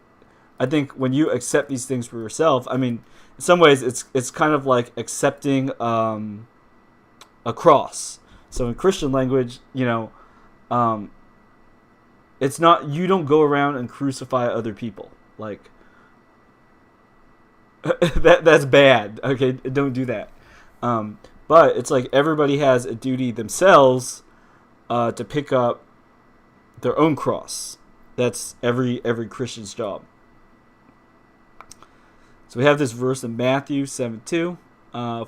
I think when you accept these things for yourself, I mean, in some ways it's kind of like accepting a cross. So in Christian language, it's not, you don't go around and crucify other people. Like that's bad. Okay, don't do that. But it's like everybody has a duty themselves to pick up their own cross. That's every Christian's job. So we have this verse in Matthew 7:2.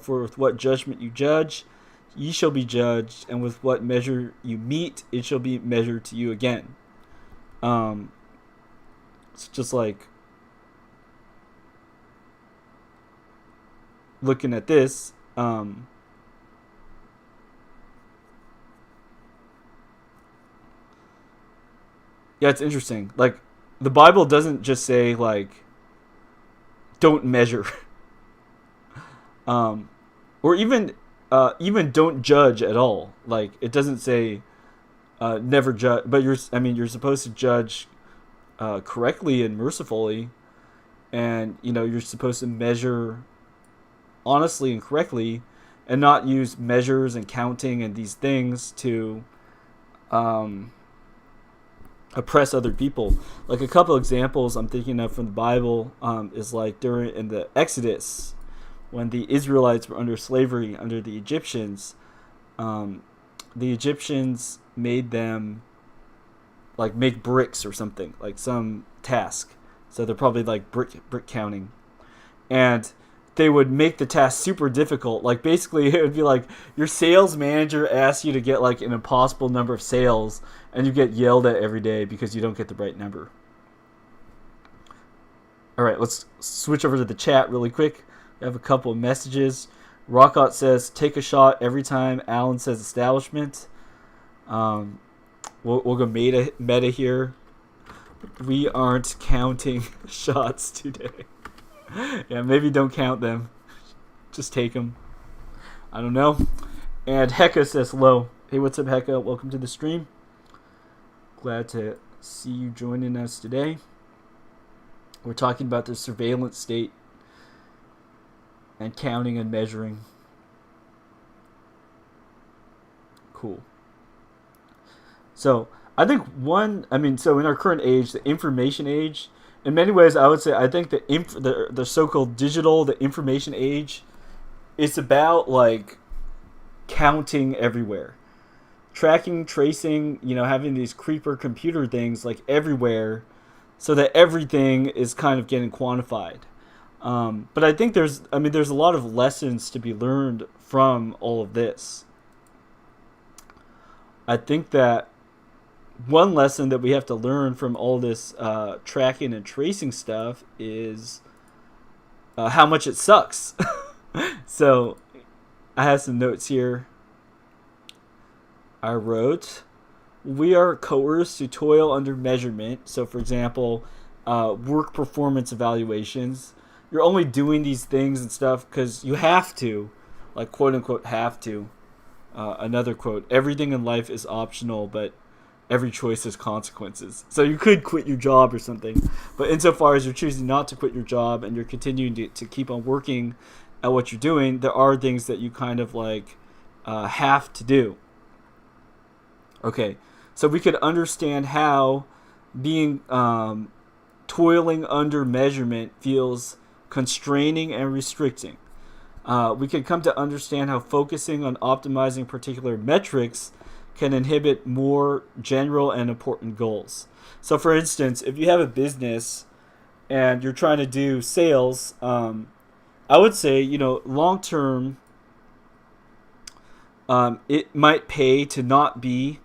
For with what judgment you judge, ye shall be judged, and with what measure you meet, it shall be measured to you again. It's just like looking at this. Yeah, it's interesting. Like the Bible doesn't just say like don't measure, or even don't judge at all. Like it doesn't say never judge, but you're supposed to judge correctly and mercifully, and you're supposed to measure honestly and correctly, and not use measures and counting and these things to oppress other people. Like a couple examples I'm thinking of from the Bible is like in the Exodus, when the Israelites were under slavery under the Egyptians. The Egyptians made them like make bricks or something, like some task, So they're probably like brick counting. And they would make the task super difficult. Like basically it would be like your sales manager asks you to get like an impossible number of sales, and you get yelled at every day because you don't get the right number. All right, let's switch over to the chat really quick. We have a couple of messages. Rockot says, take a shot every time Alan says establishment. We'll go meta here. We aren't counting shots today. Yeah, maybe don't count them. Just take them. I don't know. And Hecka says hello. Hey, what's up, Hecka? Welcome to the stream. Glad to see you joining us today. We're talking about the surveillance state and counting and measuring. Cool. So I think so in our current age, the information age, in many ways, I would say I think the so-called digital, the information age, it's about like counting everywhere, tracking, tracing, having these creeper computer things like everywhere, so that everything is kind of getting quantified. But I think there's a lot of lessons to be learned from all of this. I think that one lesson that we have to learn from all this tracking and tracing stuff is how much it sucks. So I have some notes here. I wrote, we are coerced to toil under measurement. So for example, work performance evaluations. You're only doing these things and stuff because you have to, like quote unquote have to. Another quote, everything in life is optional, but every choice has consequences. So you could quit your job or something, but insofar as you're choosing not to quit your job and you're continuing to keep on working at what you're doing, there are things that you kind of like have to do. Okay, so we could understand how being toiling under measurement feels constraining and restricting. We can come to understand how focusing on optimizing particular metrics can inhibit more general and important goals. So for instance, if you have a business and you're trying to do sales, I would say, long term, it might pay to not be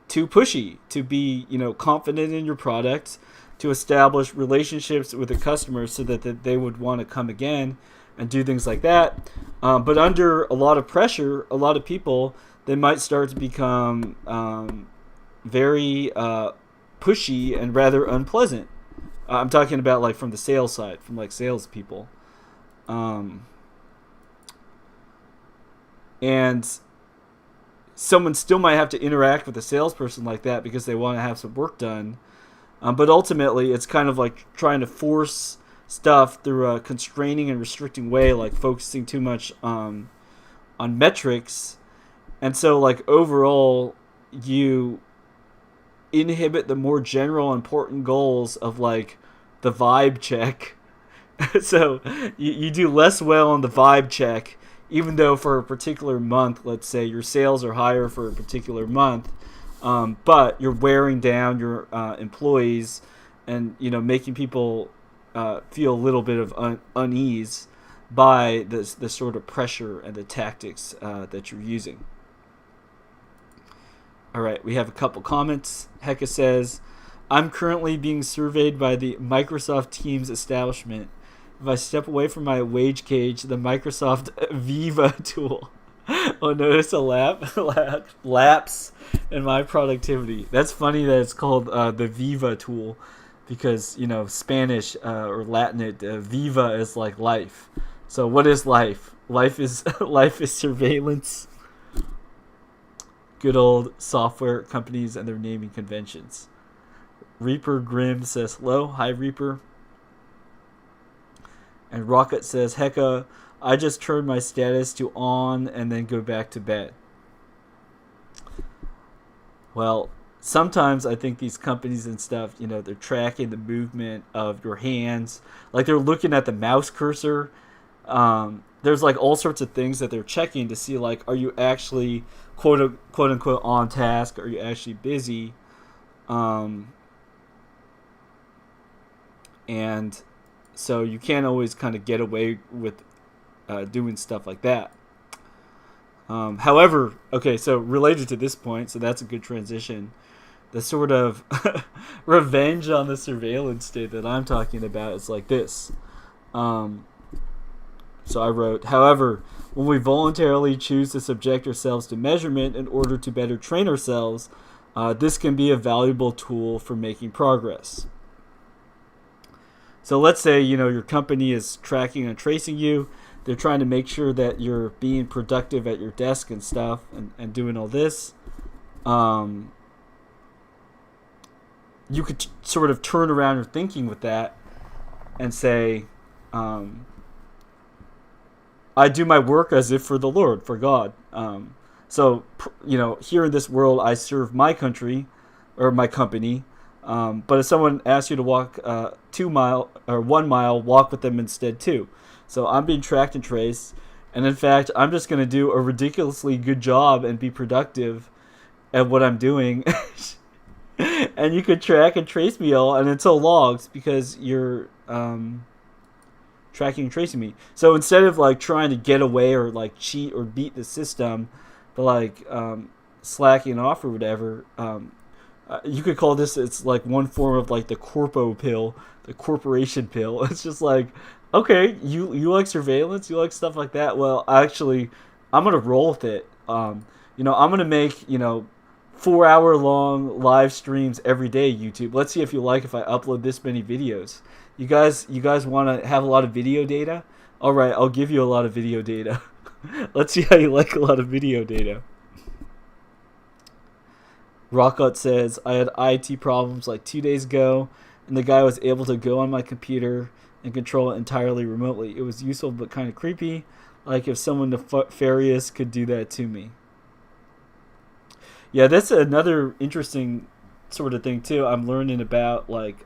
too pushy, to be, confident in your product, to establish relationships with the customers so that they would want to come again and do things like that. But under a lot of pressure, a lot of people, they might start to become very pushy and rather unpleasant. I'm talking about like from the sales side, from like salespeople. And someone still might have to interact with a salesperson like that because they want to have some work done. But ultimately, it's kind of like trying to force stuff through a constraining and restricting way, like focusing too much on metrics. And so, like, overall, you inhibit the more general important goals of, like, the vibe check. So, you do less well on the vibe check, even though for a particular month, let's say, your sales are higher for a particular month, but you're wearing down your employees and, making people feel a little bit of unease by the sort of pressure and the tactics that you're using. All right, we have a couple comments. Hecka says, I'm currently being surveyed by the Microsoft Teams establishment. If I step away from my wage cage, the Microsoft Viva tool will notice a lapse in my productivity. That's funny that it's called the Viva tool because, Spanish or Latin, Viva is like life. So what is life? Life is surveillance. Good old software companies and their naming conventions. Reaper Grim says hello. Hi, Reaper. And Rocket says, Hecka, I just turned my status to on and then go back to bed. Well, sometimes I think these companies and stuff, they're tracking the movement of your hands. Like they're looking at the mouse cursor. There's like all sorts of things that they're checking to see, like, are you actually quote unquote on task? Are you actually busy? and so you can't always kind of get away with doing stuff like that. However, okay, so related to this point, so that's a good transition. The sort of revenge on the surveillance state that I'm talking about is like this. So I wrote, however, when we voluntarily choose to subject ourselves to measurement in order to better train ourselves, this can be a valuable tool for making progress. So let's say, your company is tracking and tracing you. They're trying to make sure that you're being productive at your desk and stuff and doing all this. You could sort of turn around your thinking with that and say, I do my work as if for the Lord, for God. So, here in this world, I serve my country or my company. But if someone asks you to walk 2 mile or 1 mile, walk with them instead too. So I'm being tracked and traced. And in fact, I'm just going to do a ridiculously good job and be productive at what I'm doing. And you could track and trace me all, and until logs, because you're tracking and tracing me. So instead of like trying to get away or like cheat or beat the system, but like slacking off or whatever, you could call this, it's like one form of like the corpo pill, the corporation pill. It's just like, okay, you like surveillance, you like stuff like that. Well, actually, I'm gonna roll with it. I'm gonna make 4-hour long live streams every day. YouTube. Let's see if you like if I upload this many videos. You guys want to have a lot of video data? All right, I'll give you a lot of video data. Let's see how you like a lot of video data. Rockut says, I had IT problems like 2 days ago, and the guy was able to go on my computer and control it entirely remotely. It was useful but kind of creepy, like if someone nefarious could do that to me. Yeah, that's another interesting sort of thing too. I'm learning about like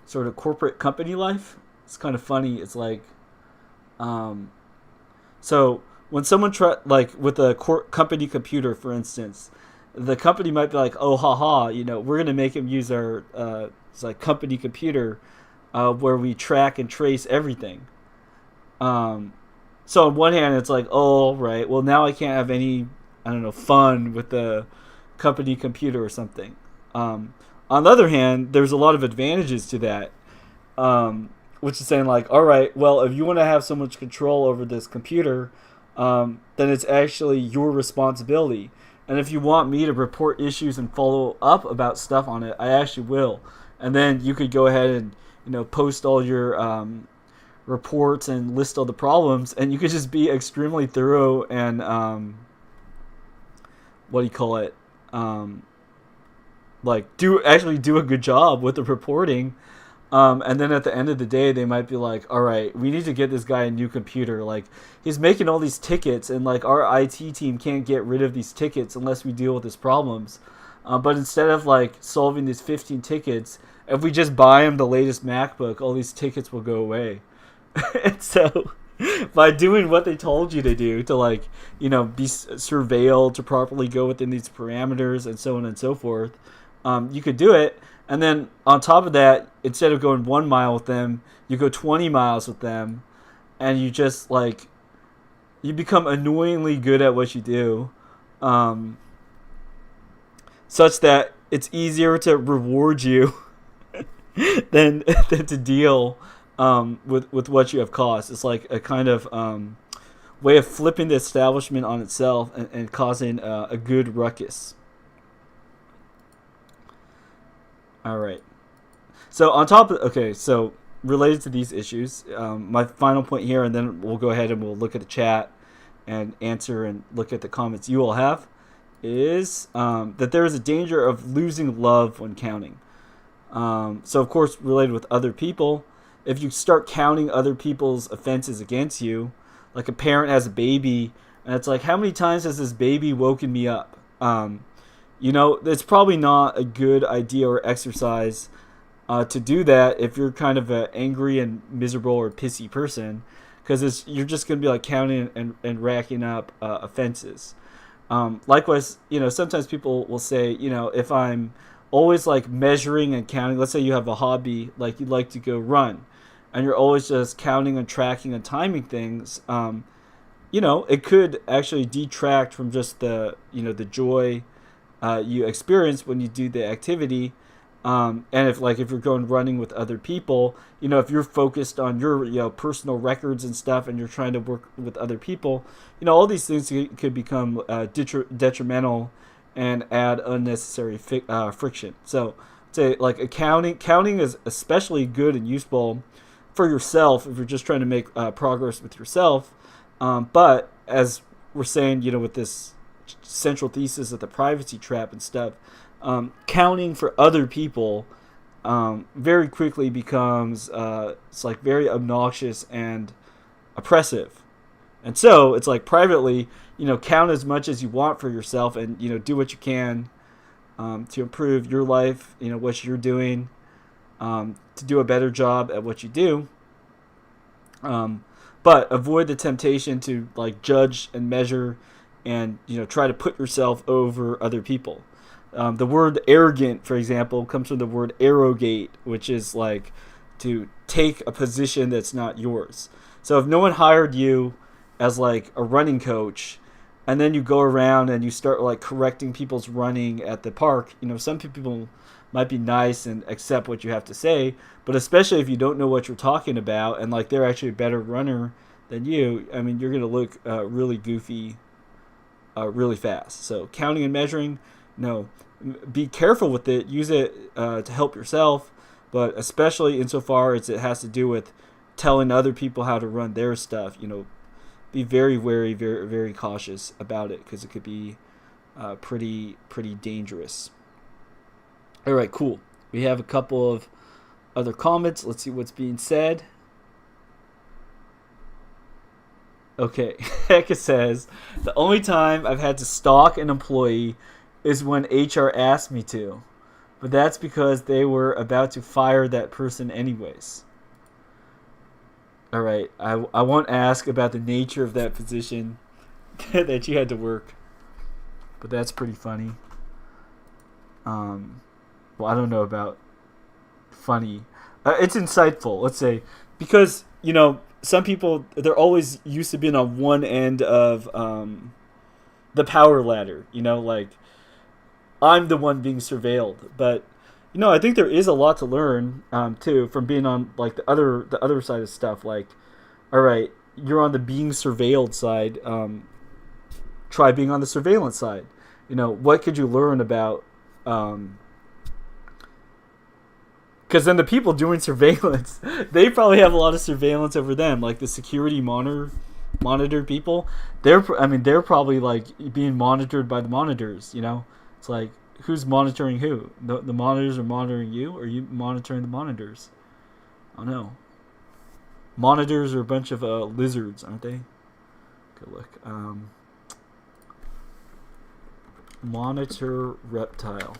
sort of corporate company life. It's kind of funny. It's like, so when someone like with a company computer, for instance, the company might be like, oh, haha, we're going to make him use our it's like company computer where we track and trace everything. So on one hand, it's like, oh, right, well, now I can't have any, fun with the company computer or something. On the other hand, there's a lot of advantages to that, which is saying like, all right, well, if you want to have so much control over this computer, then it's actually your responsibility. And if you want me to report issues and follow up about stuff on it, I actually will. And then you could go ahead and post all your reports and list all the problems, and you could just be extremely thorough and like do a good job with the reporting. And then at the end of the day, they might be like, all right, we need to get this guy a new computer. Like, he's making all these tickets, and like our IT team can't get rid of these tickets unless we deal with his problems. But instead of like solving these 15 tickets, if we just buy him the latest MacBook, all these tickets will go away. And so by doing what they told you to do, to like, be surveilled, to properly go within these parameters and so on and so forth, you could do it. And then on top of that, instead of going 1 mile with them, you go 20 miles with them, and you just like, you become annoyingly good at what you do, such that it's easier to reward you than to deal with what you have caused. It's like a kind of way of flipping the establishment on itself and causing a good ruckus. All right. So on top of, so related to these issues, my final point here, and then we'll go ahead and we'll look at the chat and answer and look at the comments you all have, is that there is a danger of losing love when counting. So of course, related with other people, if you start counting other people's offenses against you, like a parent has a baby, and it's like, how many times has this baby woken me up? It's probably not a good idea or exercise to do that if you're kind of an angry and miserable or pissy person, because you're just going to be like counting and racking up offenses. Likewise, sometimes people will say, if I'm always like measuring and counting. Let's say you have a hobby, like you'd like to go run, and you're always just counting and tracking and timing things. It could actually detract from just the joy you experience when you do the activity. And if you're going running with other people, if you're focused on your personal records and stuff, and you're trying to work with other people, all these things could become detrimental and add unnecessary friction. So, say like counting is especially good and useful for yourself if you're just trying to make progress with yourself. But as we're saying, with this central thesis of the privacy trap and stuff, counting for other people very quickly becomes it's like very obnoxious and oppressive. And so it's like privately, count as much as you want for yourself, and do what you can to improve your life, what you're doing, to do a better job at what you do. But avoid the temptation to like judge and measure and try to put yourself over other people. The word arrogant, for example, comes from the word arrogate, which is like to take a position that's not yours. So if no one hired you as like a running coach, and then you go around and you start like correcting people's running at the park, some people might be nice and accept what you have to say, but especially if you don't know what you're talking about and like they're actually a better runner than you, I mean, you're going to look really goofy really fast. So counting and measuring, no, be careful with it. Use it to help yourself, but especially insofar as it has to do with telling other people how to run their stuff. Be very, very, very, very cautious about it, because it could be pretty dangerous. All right, cool. We have a couple of other comments. Let's see what's being said. Okay, Hecka says, the only time I've had to stalk an employee is when HR asked me to, but that's because they were about to fire that person anyways. All right, I won't ask about the nature of that position that you had to work, but that's pretty funny. Well, I don't know about funny. It's insightful, let's say, because some people, they're always used to being on one end of the power ladder. Like I'm the one being surveilled, but I think there is a lot to learn too from being on like the other side of stuff. Like, all right, you're on the being surveilled side. Try being on the surveillance side. What could you learn about? Because then the people doing surveillance, they probably have a lot of surveillance over them, like the security monitor people. They're probably like being monitored by the monitors. It's like, who's monitoring who? The monitors are monitoring you, or are you monitoring the monitors? I don't know. Monitors are a bunch of lizards, aren't they? Good look. Monitor reptile.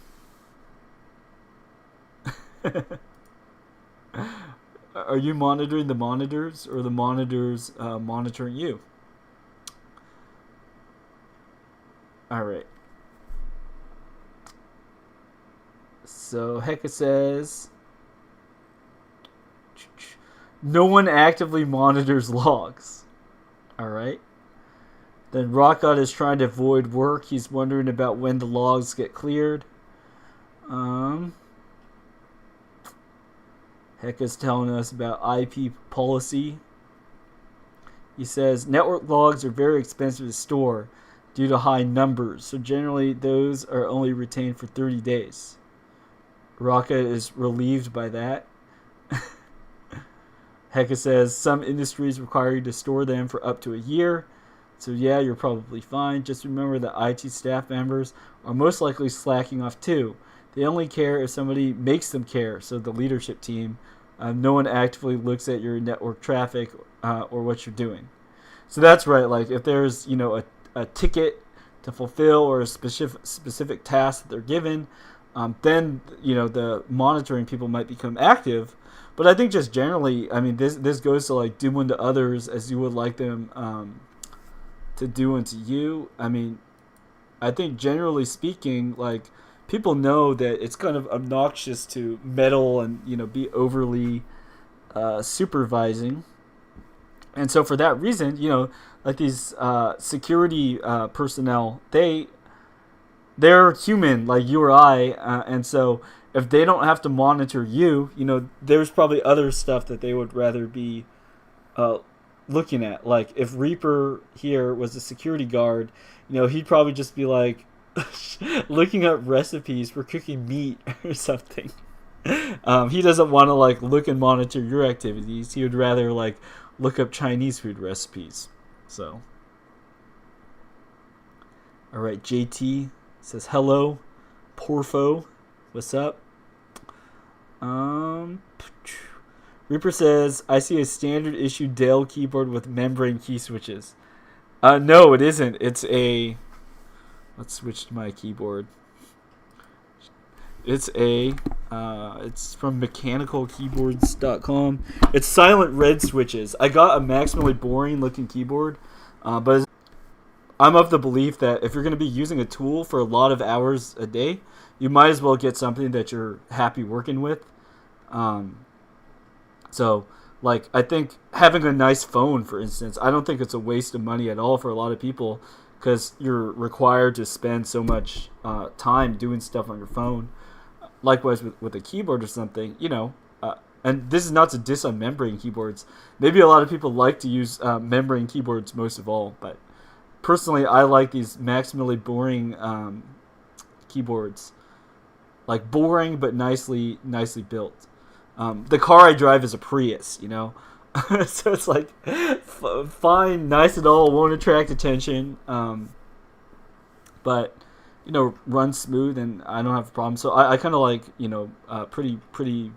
Are you monitoring the monitors, or the monitors monitoring you? All right. So Hecka says, no one actively monitors logs. All right. Then Rockot is trying to avoid work. He's wondering about when the logs get cleared. Hecka's telling us about IP policy. He says network logs are very expensive to store due to high numbers, so generally those are only retained for 30 days. Rocket is relieved by that. Hecka says some industries require you to store them for up to a year, so yeah, you're probably fine. Just remember that IT staff members are most likely slacking off too. They only care if somebody makes them care, so the leadership team. No one actively looks at your network traffic or what you're doing. So that's right. Like if there's a ticket to fulfill or a specific task that they're given, then the monitoring people might become active. But I think just generally, I mean, this goes to like do unto others as you would like them to do unto you. I mean, I think generally speaking, like people know that it's kind of obnoxious to meddle and be overly supervising. And so for that reason, like these security personnel, they're human like you or I, and so if they don't have to monitor you, there's probably other stuff that they would rather be looking at. Like if Reaper here was a security guard, he'd probably just be like looking up recipes for cooking meat or something. He doesn't want to like look and monitor your activities. He would rather like look up Chinese food recipes. So, all right, JT says hello, Porfo. What's up? Reaper says I see a standard issue Dell keyboard with membrane key switches. No, it isn't. It's a. Let's switch to my keyboard. It's it's from mechanicalkeyboards.com. It's silent red switches. I got a maximally boring looking keyboard, but I'm of the belief that if you're going to be using a tool for a lot of hours a day, you might as well get something that you're happy working with. So, like, I think having a nice phone, for instance, I don't think it's a waste of money at all for a lot of people because you're required to spend so much time doing stuff on your phone. Likewise with a keyboard or something, and this is not to diss on membrane keyboards. Maybe a lot of people like to use membrane keyboards most of all, but personally, I like these maximally boring keyboards. Like boring but nicely built. The car I drive is a Prius, so it's like fine, nice and all, won't attract attention, but run smooth and I don't have a problem. So I kind of like pretty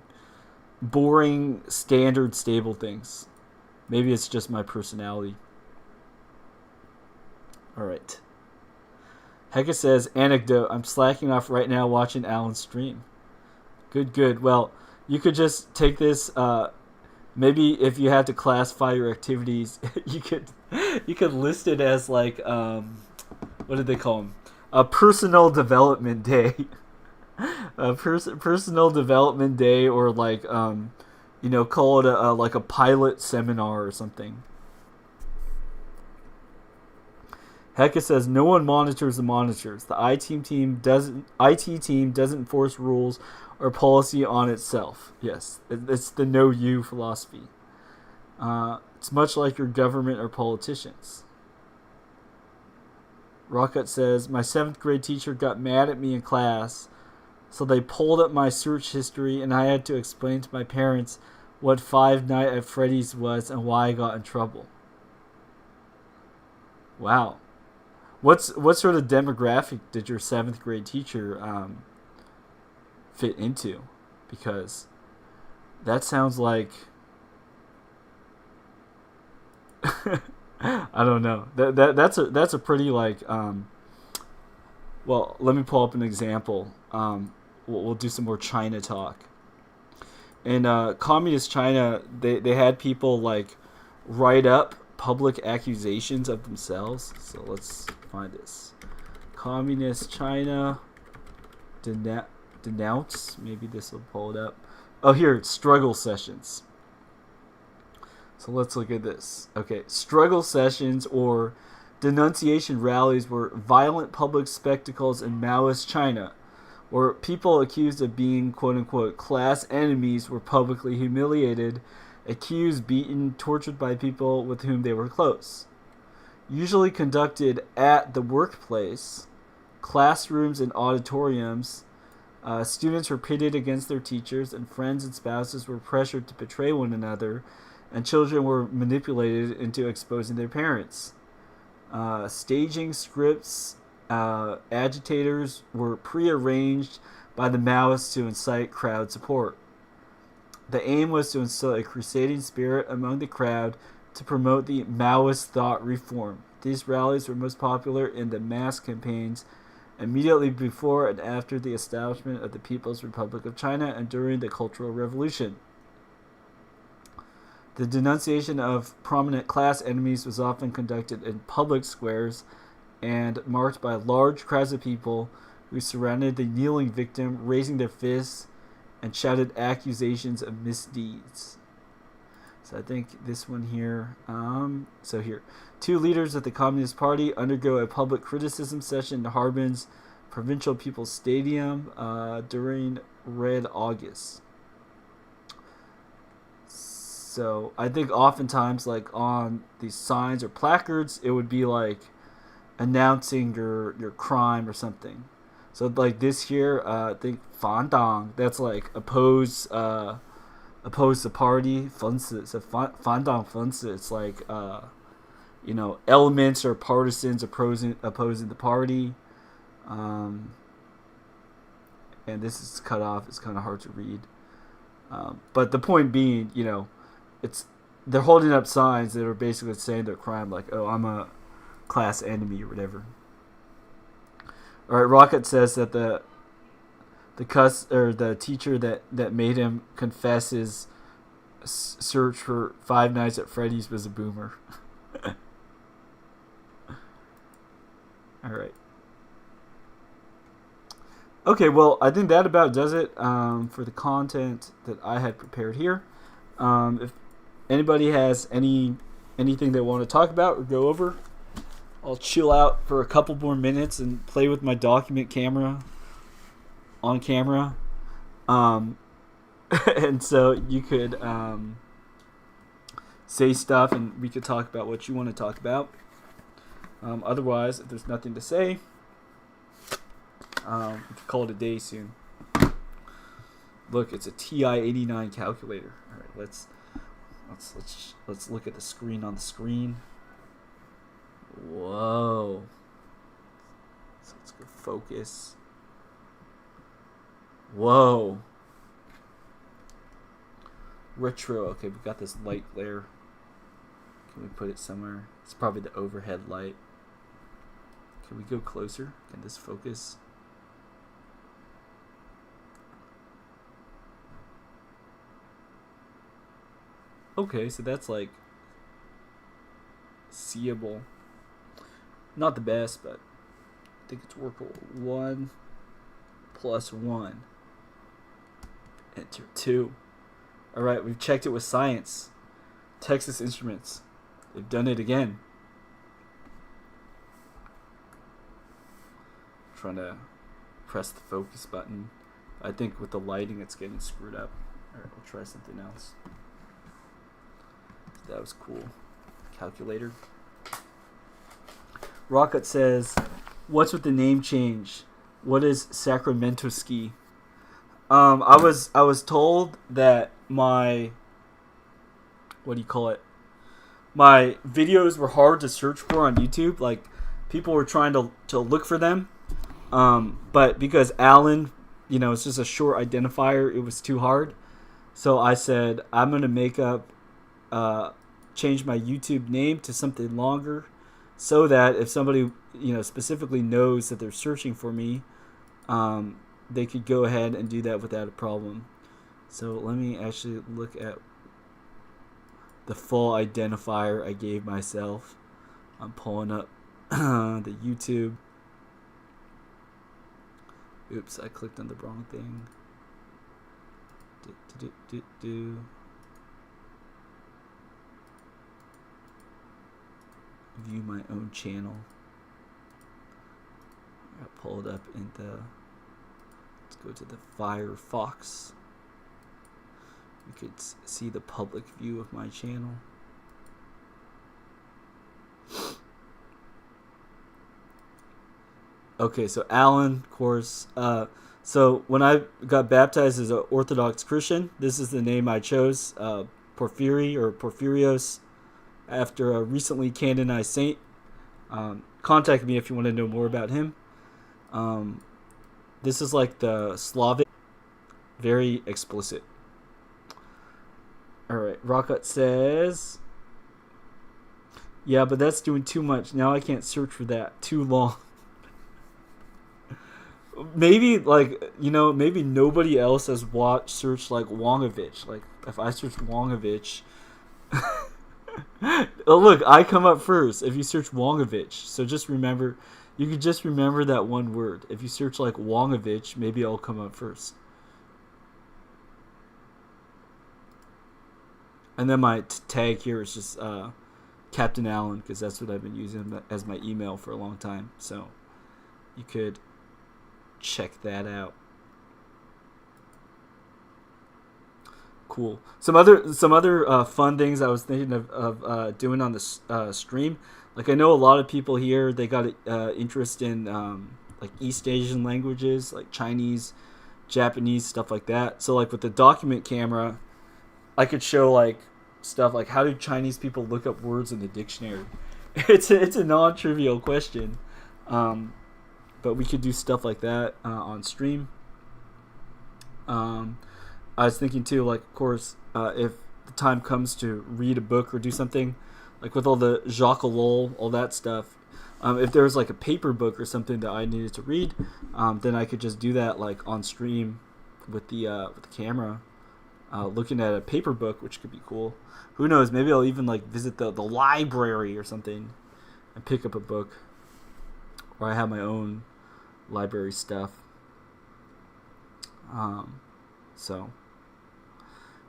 boring, standard, stable things. Maybe it's just my personality. All right. Hecka says, anecdote, I'm slacking off right now watching Alan's stream. Good. Well, you could just take this, maybe if you had to classify your activities, you could list it as like, what did they call them? A personal development day. A personal development day, or like, call it like a pilot seminar or something. Hecka says no one monitors the monitors. The IT team doesn't enforce rules or policy on itself. Yes, it's the no you philosophy. It's much like your government or politicians. Rocket says my 7th grade teacher got mad at me in class, so they pulled up my search history and I had to explain to my parents what Five Nights at Freddy's was and why I got in trouble. Wow. What sort of demographic did your 7th grade teacher fit into? Because that sounds like I don't know. That's a pretty like well, let me pull up an example. We'll do some more China talk. In communist China, they had people like write up public accusations of themselves. So let's find this. Communist China denounce. Maybe this will pull it up. Oh, here, it's struggle sessions. So let's look at this. Okay, struggle sessions or denunciation rallies were violent public spectacles in Maoist China, where people accused of being quote-unquote class enemies were publicly humiliated, accused, beaten, tortured by people with whom they were close. Usually conducted at the workplace, classrooms, and auditoriums, students were pitted against their teachers, and friends and spouses were pressured to betray one another, and children were manipulated into exposing their parents. Staging scripts, agitators were prearranged by the Maoists to incite crowd support. The aim was to instill a crusading spirit among the crowd to promote the Maoist thought reform. These rallies were most popular in the mass campaigns immediately before and after the establishment of the People's Republic of China and during the Cultural Revolution. The denunciation of prominent class enemies was often conducted in public squares and marked by large crowds of people who surrounded the kneeling victim, raising their fists and shouted accusations of misdeeds. So I think this one here. So here, 2 leaders of the Communist Party undergo a public criticism session in Harbin's Provincial People's Stadium during Red August. So I think oftentimes, like on these signs or placards, it would be like announcing your crime or something. So like this here, I think Fandang, that's like oppose the party. Funsi, so Fandang Funsi, it's like elements or partisans opposing the party. And this is cut off. It's kind of hard to read. But the point being, they're holding up signs that are basically saying their crime, like, oh, I'm a class enemy or whatever. All right, Rocket says that the teacher that made him confess his search for Five Nights at Freddy's was a boomer. All right. Okay, well, I think that about does it for the content that I had prepared here. If anybody has anything they want to talk about or go over, I'll chill out for a couple more minutes and play with my document camera on camera. And so you could say stuff and we could talk about what you want to talk about. Otherwise, if there's nothing to say, we could call it a day soon. Look, it's a TI-89 calculator. All right, let's look at the screen on the screen. Whoa. So let's go focus. Whoa. Retro. Okay, we got this light glare. Can we put it somewhere? It's probably the overhead light. Can we go closer? Can this focus? Okay, so that's like seeable. Not the best, but I think it's workable. 1 + 1. Enter 2. Alright, we've checked it with science. Texas Instruments. They've done it again. Trying to press the focus button. I think with the lighting it's getting screwed up. Alright, we'll try something else. That was cool. Calculator. Rocket says, "What's with the name change? What is Sacramento Ski?" I was told that my my videos were hard to search for on YouTube. Like people were trying to look for them, but because Alan, it's just a short identifier, it was too hard. So I said I'm gonna make up. Change my YouTube name to something longer so that if somebody specifically knows that they're searching for me, they could go ahead and do that without a problem. So let me actually look at the full identifier I gave myself. I'm pulling up the YouTube. Oops, I clicked on the wrong thing. View my own channel. I pulled up in let's go to the Firefox. You could see the public view of my channel. Okay, so Alan, of course. So when I got baptized as an Orthodox Christian, this is the name I chose, Porphyry or Porphyrios, after a recently canonized saint. Contact me if you want to know more about him. This is like the Slavic, very explicit. Alright, Rocket says, yeah, but that's doing too much. Now I can't search for that. Too long. Maybe, maybe nobody else has searched, like, Wongovich. Like, if I search Wongovich... Oh, look, I come up first if you search Wongovich. So just remember, You could just remember that one word. If you search like Wongovich, maybe it'll come up first. And then my tag here is just Captain Allen, because that's what I've been using as my email for a long time. So you could check that out. Cool. Some other fun things I was thinking of doing on this stream. Like, I know a lot of people here, they got interest in like East Asian languages, like Chinese, Japanese, stuff like that. So like with the document camera, I could show like stuff like, how do Chinese people look up words in the dictionary? It's a non-trivial question, but we could do stuff like that on stream. I was thinking too, like, of course, if the time comes to read a book or do something, like with all the Jacques Ellul, all that stuff, if there was like a paper book or something that I needed to read, then I could just do that like on stream with the camera, looking at a paper book, which could be cool. Who knows? Maybe I'll even like visit the library or something and pick up a book, or I have my own library stuff. So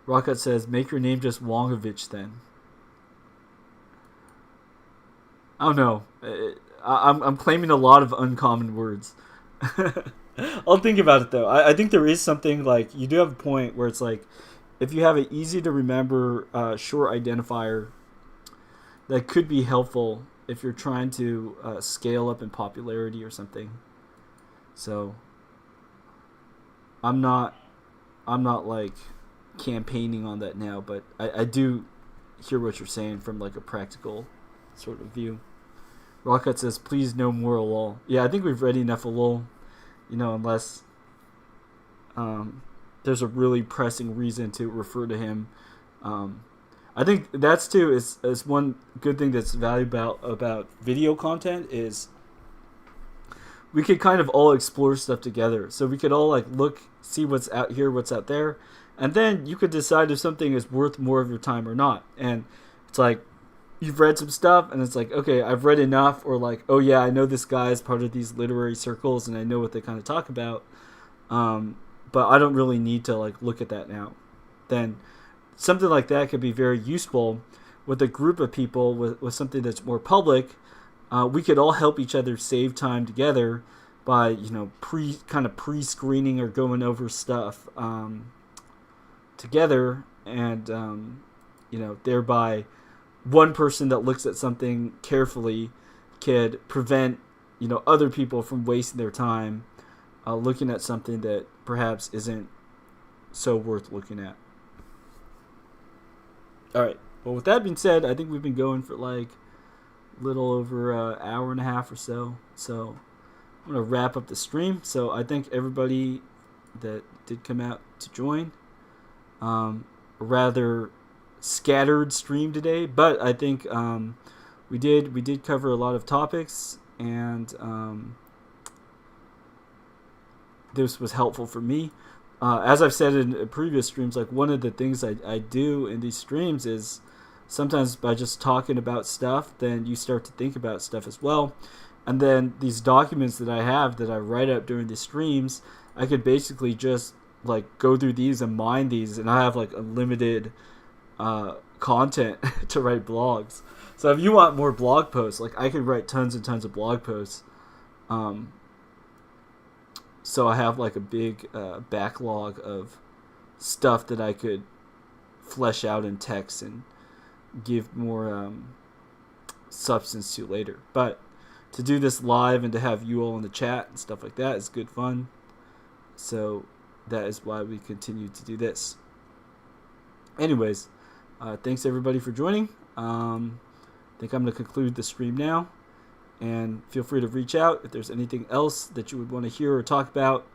Rocket says, make your name just Wongovich then. I don't know. I'm claiming a lot of uncommon words. I'll think about it though. I think there is something, like, you do have a point where it's like, if you have an easy to remember short identifier, that could be helpful if you're trying to scale up in popularity or something. So I'm not like campaigning on that now, but I do hear what you're saying from like a practical sort of view. Rocket says, please no more Ellul. Yeah, I think we've read enough Ellul, unless there's a really pressing reason to refer to him. I think that's too is one good thing that's valuable about video content is we could kind of all explore stuff together. So we could all like see what's out here, what's out there, and then you could decide if something is worth more of your time or not. And it's like, you've read some stuff and it's like, okay, I've read enough, or like, oh yeah, I know this guy is part of these literary circles and I know what they kind of talk about, but I don't really need to like look at that now. Then something like that could be very useful with a group of people, with something that's more public. We could all help each other save time together by pre-screening or going over stuff together, and thereby one person that looks at something carefully could prevent other people from wasting their time looking at something that perhaps isn't so worth looking at. All right. Well, with that being said, I think we've been going for like a little over an hour and a half or so. So I'm going to wrap up the stream. So I thank everybody that did come out to join. A rather scattered stream today, but I think we did cover a lot of topics, and this was helpful for me. As I've said in previous streams, like, one of the things I do in these streams is sometimes by just talking about stuff, then you start to think about stuff as well. And then these documents that I have that I write up during the streams, I could basically just like go through these and mine these, and I have like unlimited content to write blogs. So if you want more blog posts, like, I could write tons and tons of blog posts. So I have like a big backlog of stuff that I could flesh out in text and give more substance to later. But to do this live and to have you all in the chat and stuff like that is good fun. So that is why we continue to do this. Anyways, thanks everybody for joining. I think I'm going to conclude the stream now. And feel free to reach out if there's anything else that you would want to hear or talk about.